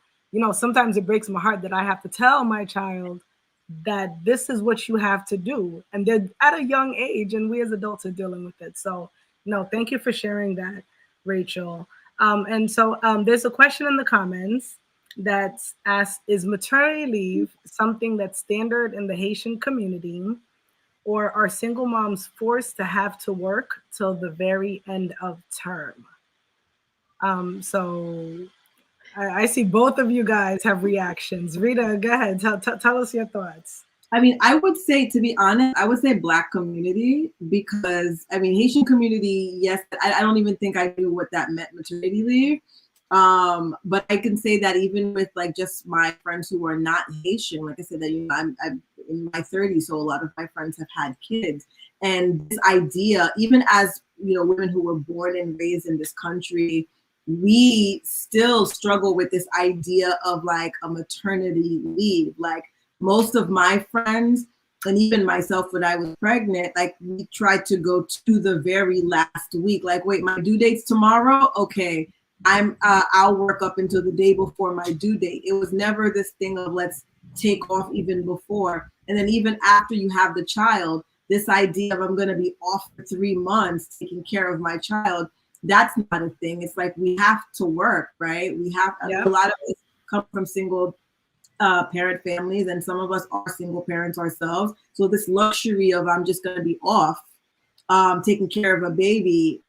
sometimes it breaks my heart that I have to tell my child that this is what you have to do, and they're at a young age, and we as adults are dealing with it. So, no, thank you for sharing that, Rachel. And so, there's a question in the comments that's asked: is maternity leave something that's standard in the Haitian community, or are single moms forced to have to work till the very end of term? So I see both of you guys have reactions. Rita, go ahead. Tell us your thoughts. I mean, I would say, to be honest, I would say Black community, because I mean, Haitian community, yes, I don't even think I knew what that meant, maternity leave. But I can say that even with like just my friends who are not Haitian, like I said, that I'm in my 30s, so a lot of my friends have had kids, and this idea, even as women who were born and raised in this country, we still struggle with this idea of like a maternity leave, like most of my friends and even myself when I was pregnant, like we tried to go to the very last week. Like, wait, my due date's tomorrow? Okay, I'll work up until the day before my due date. It was never this thing of let's take off even before. And then even after you have the child, this idea of I'm going to be off for 3 months taking care of my child, that's not a thing. It's like we have to work, right? We have Yeah. a lot of us come from single parent families, and some of us are single parents ourselves. So this luxury of I'm just going to be off taking care of a baby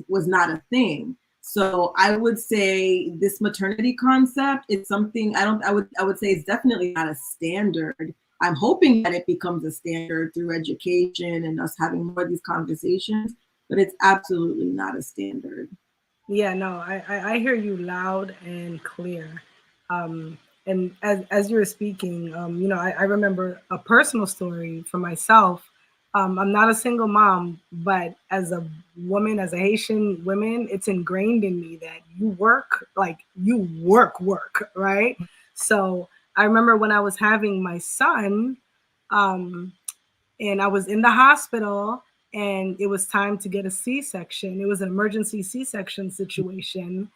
was not a thing. So I would say this maternity concept is something I would say it's definitely not a standard. I'm hoping that it becomes a standard through education and us having more of these conversations, but it's absolutely not a standard. Yeah, no, I hear you loud and clear. And as you were speaking, I remember a personal story for myself. I'm not a single mom, but as a woman, as a Haitian woman, it's ingrained in me that you work, right? So I remember when I was having my son, um, and I was in the hospital, and it was time to get a C-section. It was an emergency C-section situation.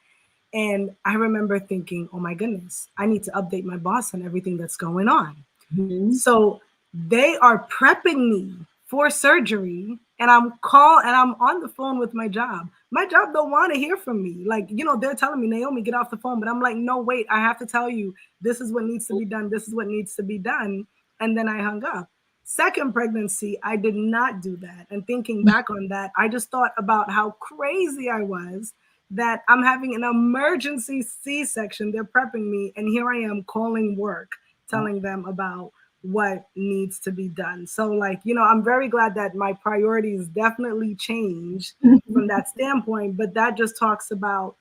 And I remember thinking, oh my goodness, I need to update my boss on everything that's going on. Mm-hmm. So they are prepping me for surgery, and I'm on the phone with my job. My job don't want to hear from me. Like, they're telling me, Naomi, get off the phone. But I'm like, no, wait, I have to tell you, this is what needs to be done. This is what needs to be done. And then I hung up. Second pregnancy, I did not do that. And thinking back on that, I just thought about how crazy I was that I'm having an emergency C-section. They're prepping me, and here I am calling work, telling them about what needs to be done. So, like, I'm very glad that my priorities definitely changed from that standpoint. But that just talks about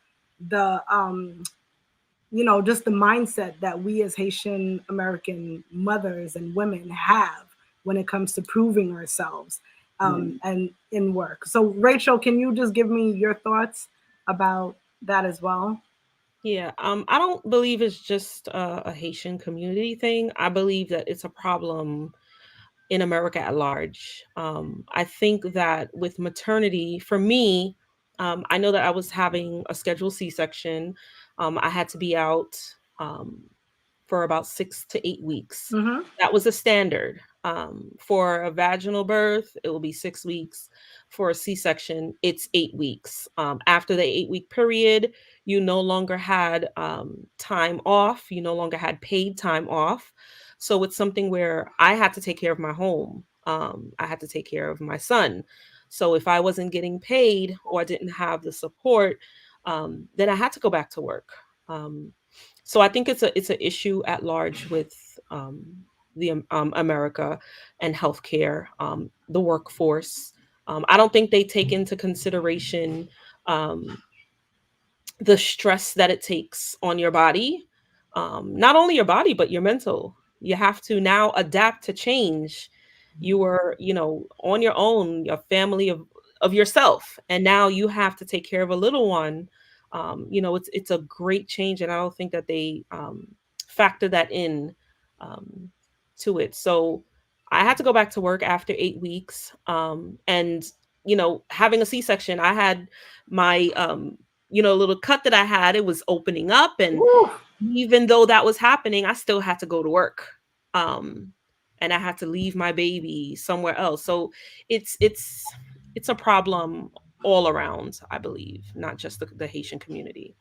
the just the mindset that we as Haitian American mothers and women have when it comes to proving ourselves and in work. So, Rachel, can you just give me your thoughts about that as well? Yeah, I don't believe it's just a Haitian community thing. I believe that it's a problem in America at large. I think that with maternity, for me, I know that I was having a scheduled C-section. I had to be out um, for about 6 to 8 weeks. Mm-hmm. That was a standard. For a vaginal birth, it will be 6 weeks. For a C-section, it's 8 weeks. After the 8 week period, you no longer had time off. You no longer had paid time off. So it's something where I had to take care of my home. I had to take care of my son. So if I wasn't getting paid or I didn't have the support, then I had to go back to work. Um, so I think it's an issue at large with the America and healthcare, the workforce. I don't think they take into consideration um, the stress that it takes on your body, not only your body but your mental. You have to now adapt to change. You were, on your own, a family of yourself, and now you have to take care of a little one. It's a great change, and I don't think that they factor that in um, to it. So I had to go back to work after 8 weeks, and having a C-section, I had my little cut that I had, it was opening up. And Woo. even though that was happening, I still had to go to work. Um, and I had to leave my baby somewhere else. So it's a problem all around, I believe, not just the Haitian community.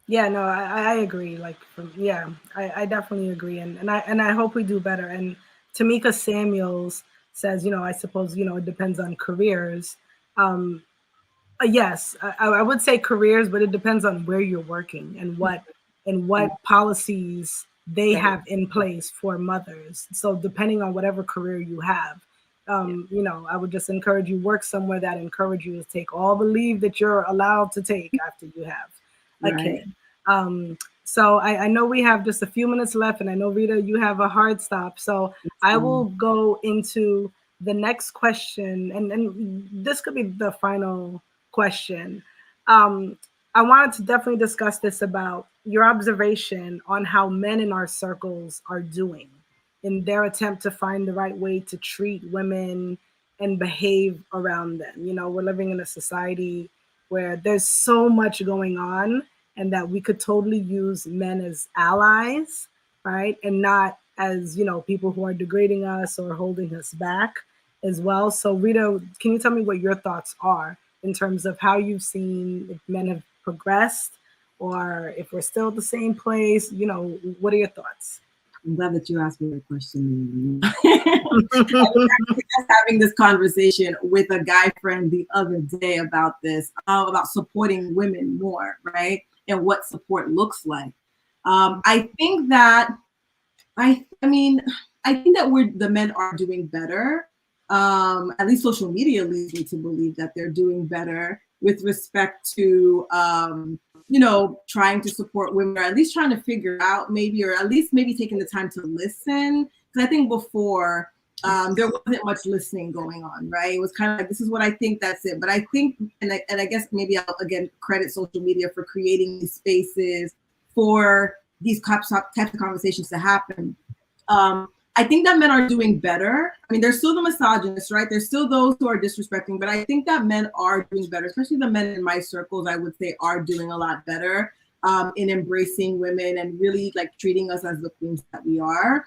Yeah, no, I agree. Like, yeah, I definitely agree, and I hope we do better. And Tamika Samuels says, I suppose, it depends on careers. Um, yes, I would say careers, but it depends on where you're working and what policies they Right. have in place for mothers. So depending on whatever career you have, Yeah. I would just encourage you work somewhere that encourage you to take all the leave that you're allowed to take after you have a Right. kid. Um, so I know we have just a few minutes left, and I know Rita, you have a hard stop. So I will go into the next question, and this could be the final question. Um, I wanted to definitely discuss this about your observation on how men in our circles are doing in their attempt to find the right way to treat women and behave around them. We're living in a society where there's so much going on, and that we could totally use men as allies, right? And not as, people who are degrading us or holding us back as well. So, Rita, can you tell me what your thoughts are in terms of how you've seen if men have progressed or if we're still at the same place? What are your thoughts? I'm glad that you asked me that question. I was actually just having this conversation with a guy friend the other day about this, about supporting women more, right? And what support looks like. I think that I mean, I think that the men are doing better. At least social media leads me to believe that they're doing better with respect to trying to support women, or at least trying to figure out maybe, or at least maybe taking the time to listen. Because I think before there wasn't much listening going on, right? It was kind of like, this is what I think, that's it. But I think, and I guess maybe I'll again credit social media for creating these spaces for these types of conversations to happen. I think that men are doing better. I mean, there's still the misogynists, right? There's still those who are disrespecting, but I think that men are doing better, especially the men in my circles, I would say, are doing a lot better in embracing women and really like treating us as the queens that we are.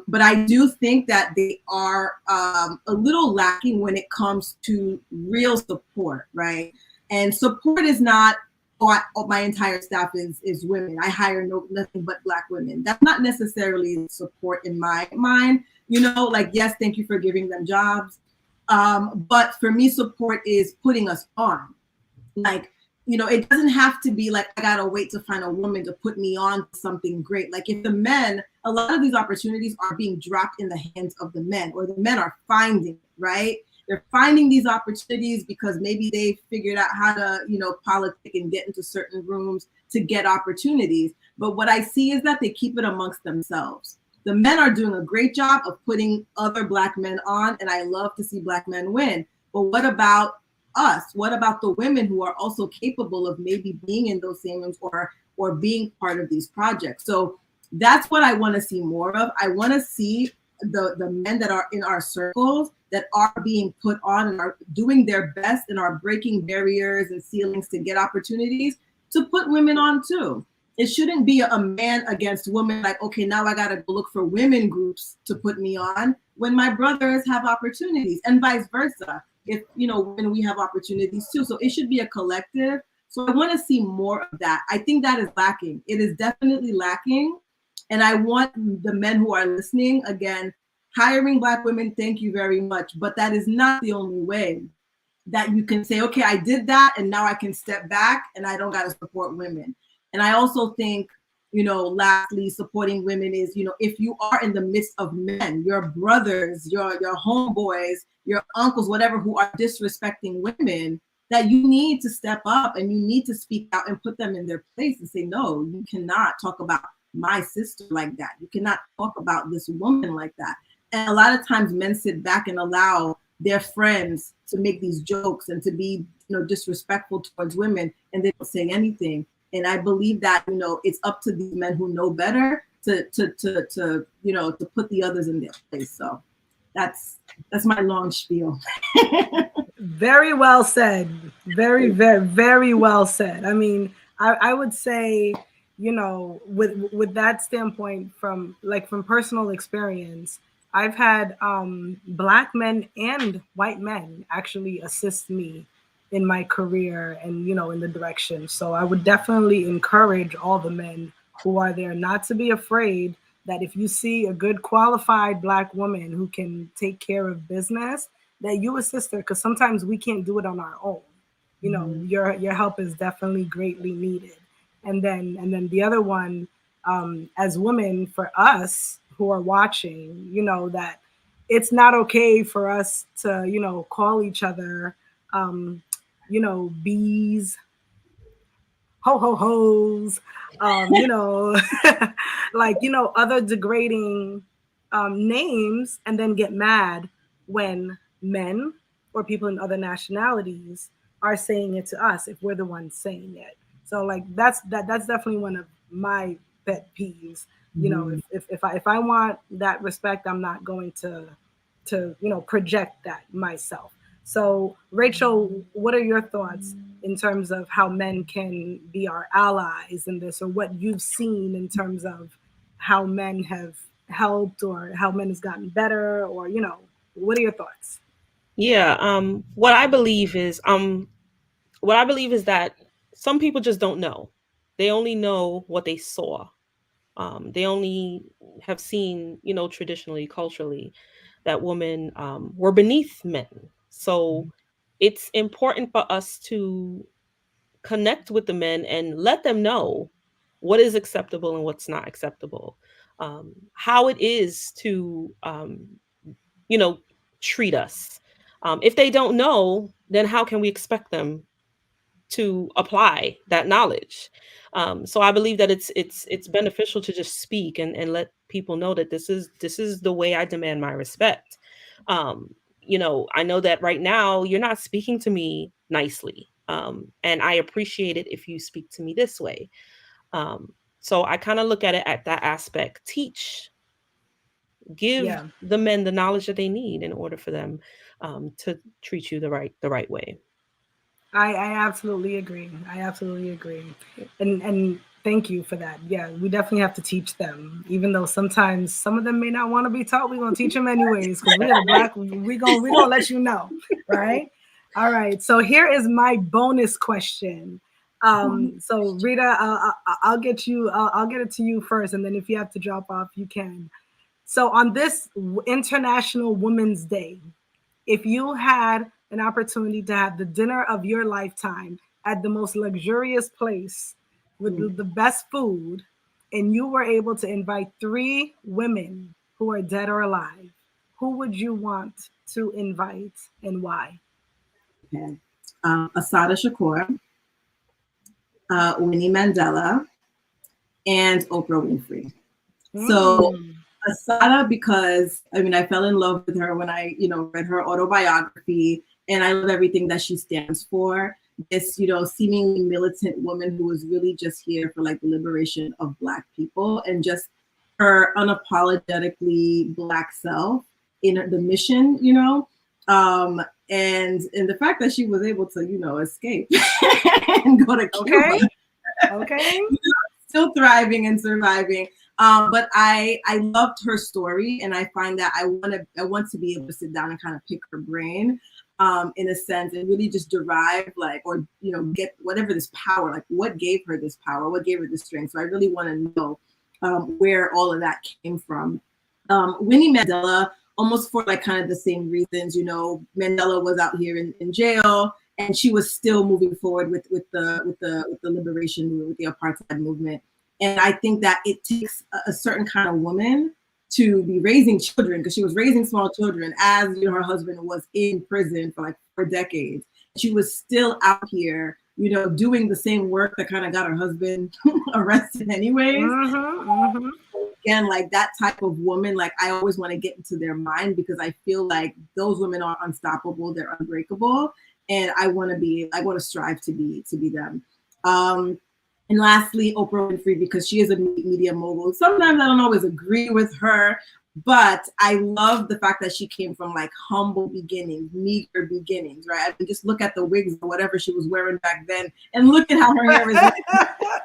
But I do think that they are a little lacking when it comes to real support, right? And support is not, my entire staff is women. I hire nothing but Black women. That's not necessarily support in my mind. Like, yes, thank you for giving them jobs. But for me, support is putting us on. Like, it doesn't have to be like, I gotta wait to find a woman to put me on to something great. Like, if the men, a lot of these opportunities are being dropped in the hands of the men, or the men are finding it, right? They're finding these opportunities because maybe they figured out how to, politic and get into certain rooms to get opportunities. But what I see is that they keep it amongst themselves. The men are doing a great job of putting other Black men on, and I love to see Black men win. But what about us? What about the women who are also capable of maybe being in those same rooms or being part of these projects? So that's what I want to see more of. I want to see the men that are in our circles that are being put on and are doing their best and are breaking barriers and ceilings to get opportunities, to put women on too. It shouldn't be a man against women, like, okay, now I gotta go look for women groups to put me on when my brothers have opportunities, and vice versa. If, you know, when we have opportunities too. So it should be a collective. So I want to see more of that. I think that is lacking. It is definitely lacking. And I want the men who are listening, again, hiring Black women, thank you very much. But that is not the only way that you can say, okay, I did that and now I can step back and I don't got to support women. And I also think, you know, lastly, supporting women is, you know, if you are in the midst of men, your brothers, your homeboys, your uncles, whatever, who are disrespecting women, that you need to step up and you need to speak out and put them in their place and say, no, you cannot talk about my sister like that. You cannot talk about this woman like that. And a lot of times men sit back and allow their friends to make these jokes and to be, you know, disrespectful towards women, and they don't say anything. And I believe that, you know, it's up to these men who know better to you know, to put the others in their place. So that's my long spiel. Very well said. Very, very, very well said. I mean, I would say, you know, with that standpoint, from personal experience, I've had Black men and white men actually assist me in my career and, you know, in the direction. So I would definitely encourage all the men who are there not to be afraid that if you see a good qualified Black woman who can take care of business, that you assist her, because sometimes we can't do it on our own. You know, your help is definitely greatly needed. And then the other one, as women, for us who are watching, you know, that it's not okay for us to, you know, call each other, you know, bees, ho ho hos, you know, like, you know, other degrading names, and then get mad when men or people in other nationalities are saying it to us if we're the ones saying it. So like that's definitely one of my pet peeves. You know, if I want that respect, I'm not going to, you know, project that myself. So, Rachel, what are your thoughts in terms of how men can be our allies in this, or what you've seen in terms of how men have helped, or how men has gotten better, or, you know, what are your thoughts? Yeah, what I believe is that some people just don't know. They only know what they saw. They only have seen, you know, traditionally, culturally, that women were beneath men. So it's important for us to connect with the men and let them know what is acceptable and what's not acceptable, how it is to, you know, treat us. If they don't know, then how can we expect them to apply that knowledge? So I believe that it's beneficial to just speak and let people know that this is the way I demand my respect. You know, I know that right now you're not speaking to me nicely, and I appreciate it if you speak to me this way. So I kind of look at it at that aspect. Give Yeah. the men the knowledge that they need in order for them to treat you the right way. I absolutely agree. I absolutely agree. And thank you for that. Yeah, we definitely have to teach them, even though sometimes some of them may not want to be taught. We're gonna teach them anyways, because we are the Black. We gonna let you know, right? All right. So here is my bonus question. So Rita, I'll get you. I'll get it to you first, and then if you have to drop off, you can. So on this International Women's Day, if you had an opportunity to have the dinner of your lifetime at the most luxurious place with the best food, and you were able to invite three women who are dead or alive, who would you want to invite and why? Okay. Assata Shakur, Winnie Mandela, and Oprah Winfrey. So Mm. Assata, because I mean, I fell in love with her when I, you know, read her autobiography, and I love everything that she stands for. This, seemingly militant woman who was really just here for like the liberation of Black people and just her unapologetically Black self in the mission, and the fact that she was able to, escape and go to Cuba. Okay. Still thriving and surviving. But I loved her story, and I find that I want to be able to sit down and kind of pick her brain, in a sense, and really just derive get whatever this power, like what gave her this power, what gave her this strength. So I really want to know where all of that came from. Winnie Mandela, almost for like kind of the same reasons. Mandela was out here in jail, and she was still moving forward with the liberation movement, with the apartheid movement. And I think that it takes a certain kind of woman to be raising children, because she was raising small children as her husband was in prison for like 4 decades. She was still out here, doing the same work that kind of got her husband arrested anyways. Again, like that type of woman, like I always want to get into their mind, because I feel like those women are unstoppable, they're unbreakable, and I want to strive to be them. And lastly, Oprah Winfrey, because she is a media mogul. Sometimes I don't always agree with her, but I love the fact that she came from like humble beginnings, meager beginnings, right? I mean, just look at the wigs or whatever she was wearing back then, and look at how her hair is.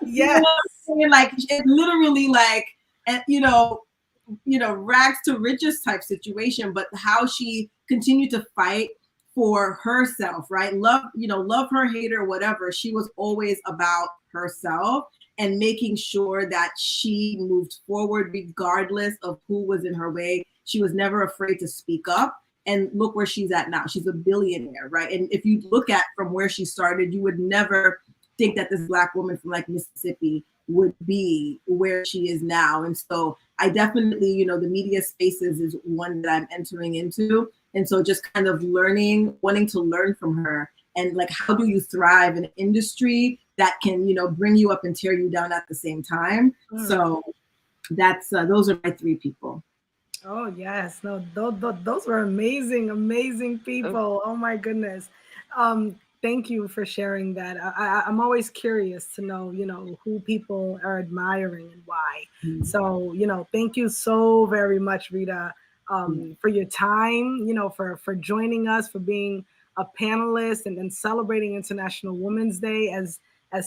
Yes. Like it literally like, rags to riches type situation, but how she continued to fight for herself, right? Love her, hate her, whatever. She was always about herself and making sure that she moved forward regardless of who was in her way. She was never afraid to speak up. And look where she's at now. She's a billionaire, right? And if you look at from where she started, you would never think that this Black woman from like Mississippi would be where she is now. And so I definitely, the media spaces is one that I'm entering into. And so just kind of wanting to learn from her, and like, how do you thrive in an industry that can, bring you up and tear you down at the same time? So that's, those are my 3 people. Oh yes, no, those were amazing people. Oh my goodness. Thank you for sharing that. I'm always curious to know, who people are admiring and why. So, thank you so very much, Rita, for your time, for joining us, for being a panelist and celebrating International Women's Day. As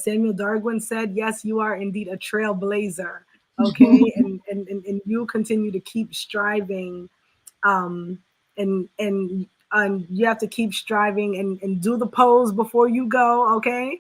Samuel Darwin said, yes, you are indeed a trailblazer. Okay, and you continue to keep striving, and you have to keep striving and do the pose before you go. Okay.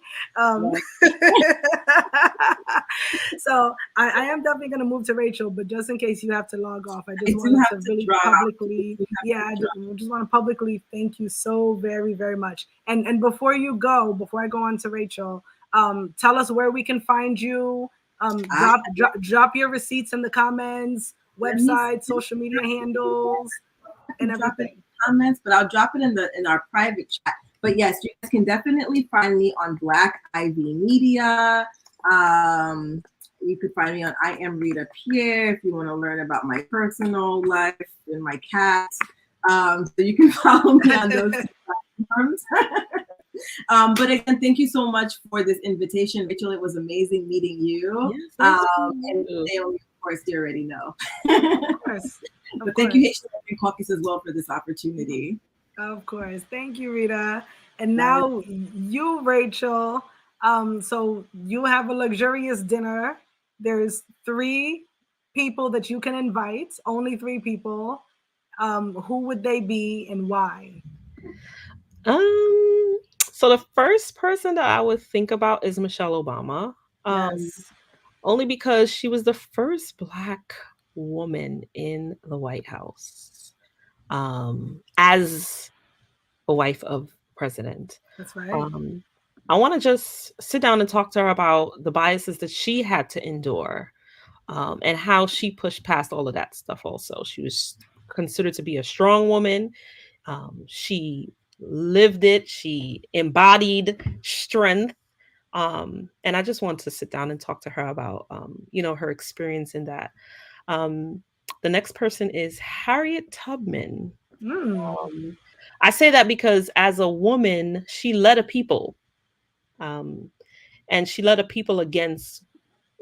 So I am definitely going to move to Rachel, but just in case you have to log off, I just wanted to really publicly, I just want to publicly thank you so very, very much. And before I go on to Rachel, tell us where we can find you. Drop your receipts in the comments, website, social media handles, and everything. Comments, but I'll drop it in our private chat. But yes, you guys can definitely find me on Black Ivy Media. You could find me on I Am Rita Pierre if you want to learn about my personal life and my cat. So you can follow me on those platforms. But again, thank you so much for this invitation, Rachel. It was amazing meeting you. Yes, and Naomi, of course, you already know. Of course. But thank you, and Caucus, as well, for this opportunity. Of course. Thank you, Rita. And now you, Rachel. So you have a luxurious dinner. There's 3 people that you can invite, only 3 people. Who would they be and why? So the first person that I would think about is Michelle Obama. Yes. Only because she was the first Black woman in the White House, as a wife of president. That's right. I want to just sit down and talk to her about the biases that she had to endure, and how she pushed past all of that stuff. Also, she was considered to be a strong woman. She lived it. She embodied strength. And I just want to sit down and talk to her about, her experience in that. The next person is Harriet Tubman. I say that because as a woman, she led a people, um, and she led a people against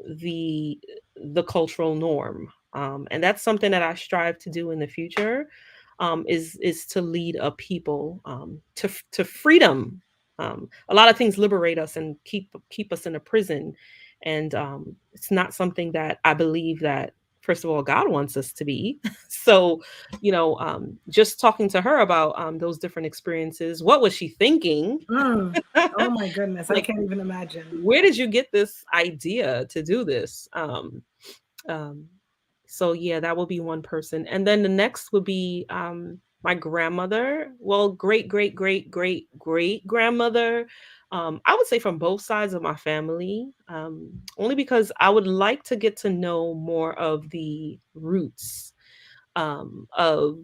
the the cultural norm, and that's something that I strive to do in the future. Is to lead a people, to freedom. A lot of things liberate us and keep us in a prison, and it's not something that I believe that, first of all, God wants us to be. So, just talking to her about those different experiences, what was she thinking? Mm. Oh my goodness, I Like, can't even imagine. where did you get this idea to do this? Um, so yeah, that would be one person, and then the next would be my grandmother. Well, great grandmother. I would say from both sides of my family, only because I would like to get to know more of the roots of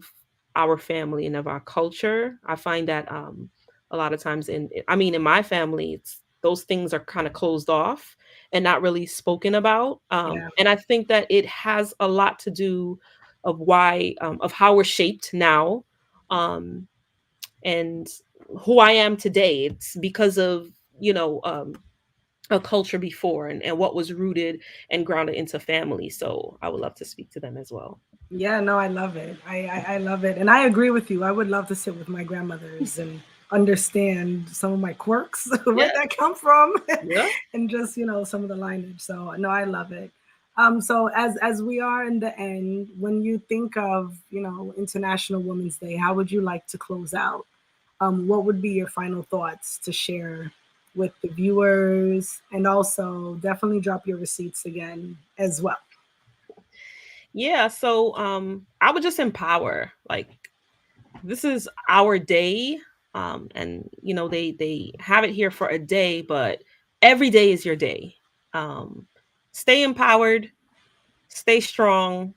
our family and of our culture. I find that a lot of times I mean, in my family, those things are kind of closed off and not really spoken about. Yeah. And I think that it has a lot to do of why, of how we're shaped now, um, and who I am today. It's because of, you know, um, a culture before, and what was rooted and grounded into family. So I would love to speak to them as well. Yeah, no, I love it. I love it. And I agree with you. I would love to sit with my grandmothers and understand some of my quirks, where Yeah. that come from, Yeah. and just, some of the lineage. So no, I love it. So as we are in the end, when you think of, International Women's Day, how would you like to close out? What would be your final thoughts to share with the viewers? And also definitely drop your receipts again as well. Yeah, so I would just empower, like, this is our day, and they have it here for a day, but every day is your day. Um Stay empowered, stay strong,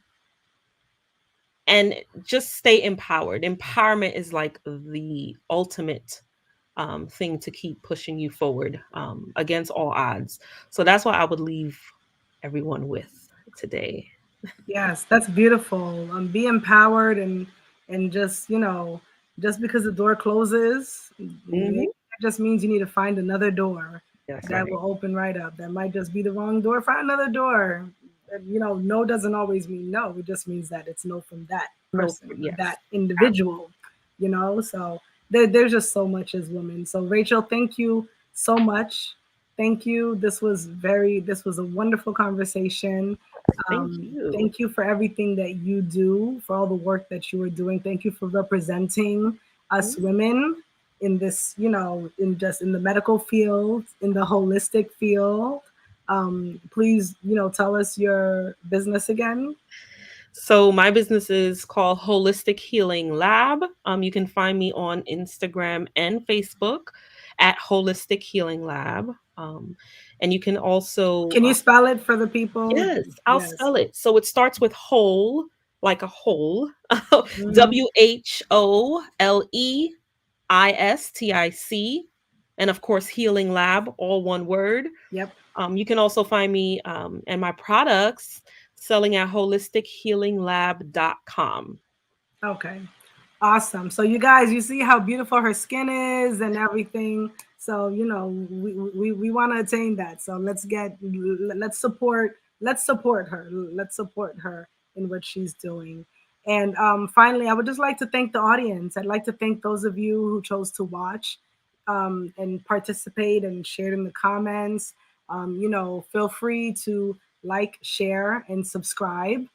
and just stay empowered. Empowerment is like the ultimate thing to keep pushing you forward, against all odds. So that's what I would leave everyone with today. Yes, that's beautiful. Be empowered, and just, just because the door closes, maybe Hmm. it just means you need to find another door That's that right. will open right up. That might just be the wrong door. Find another door. No doesn't always mean no. It just means that it's no from that No, person or yes. that individual. So there's just so much as women. So Rachel, thank you so much. Thank you. This was a wonderful conversation. Thank you. Thank you for everything that you do, for all the work that you are doing. Thank you for representing us Mhm. women in this, in the medical field, in the holistic field. Please, tell us your business again. So my business is called Holistic Healing Lab. You can find me on Instagram and Facebook at Holistic Healing Lab. And you can also, Can you spell it for the people? yes, I'll Yes. spell it. So it starts with whole, like a whole, Hmm. WHOLEISTIC, and of course, Healing Lab, all one word. Yep. You can also find me, and my products selling at holistichealinglab.com. Okay. Awesome. So you guys, you see how beautiful her skin is and everything. So, we want to attain that. So let's support her. Let's support her in what she's doing. And finally, I would just like to thank the audience. I'd like to thank those of you who chose to watch, and participate and share in the comments. Feel free to like, share, and subscribe.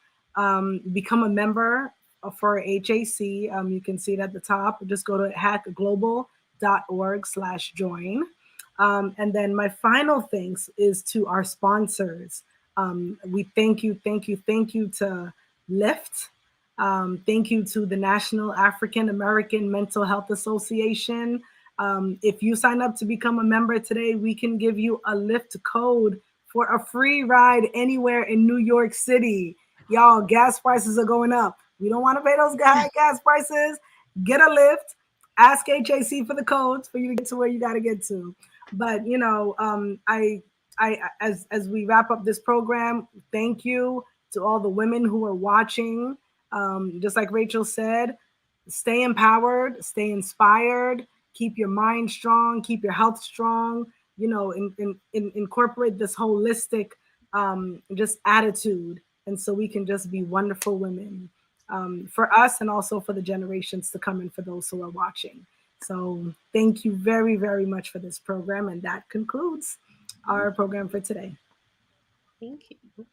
Become a member for HAC. You can see it at the top. Just go to hackglobal.org/join. And then my final thanks is to our sponsors. We thank you to Lyft. Thank you to the National African American Mental Health Association. If you sign up to become a member today, we can give you a Lyft code for a free ride anywhere in New York City. Y'all, gas prices are going up. We don't want to pay those high gas prices. Get a Lyft. Ask HAC for the codes for you to get to where you got to get to. But as we wrap up this program, thank you to all the women who are watching. Just like Rachel said, stay empowered, stay inspired, keep your mind strong, keep your health strong, incorporate this holistic just attitude. And so we can just be wonderful women for us and also for the generations to come and for those who are watching. So thank you very, very much for this program. And that concludes our program for today. Thank you.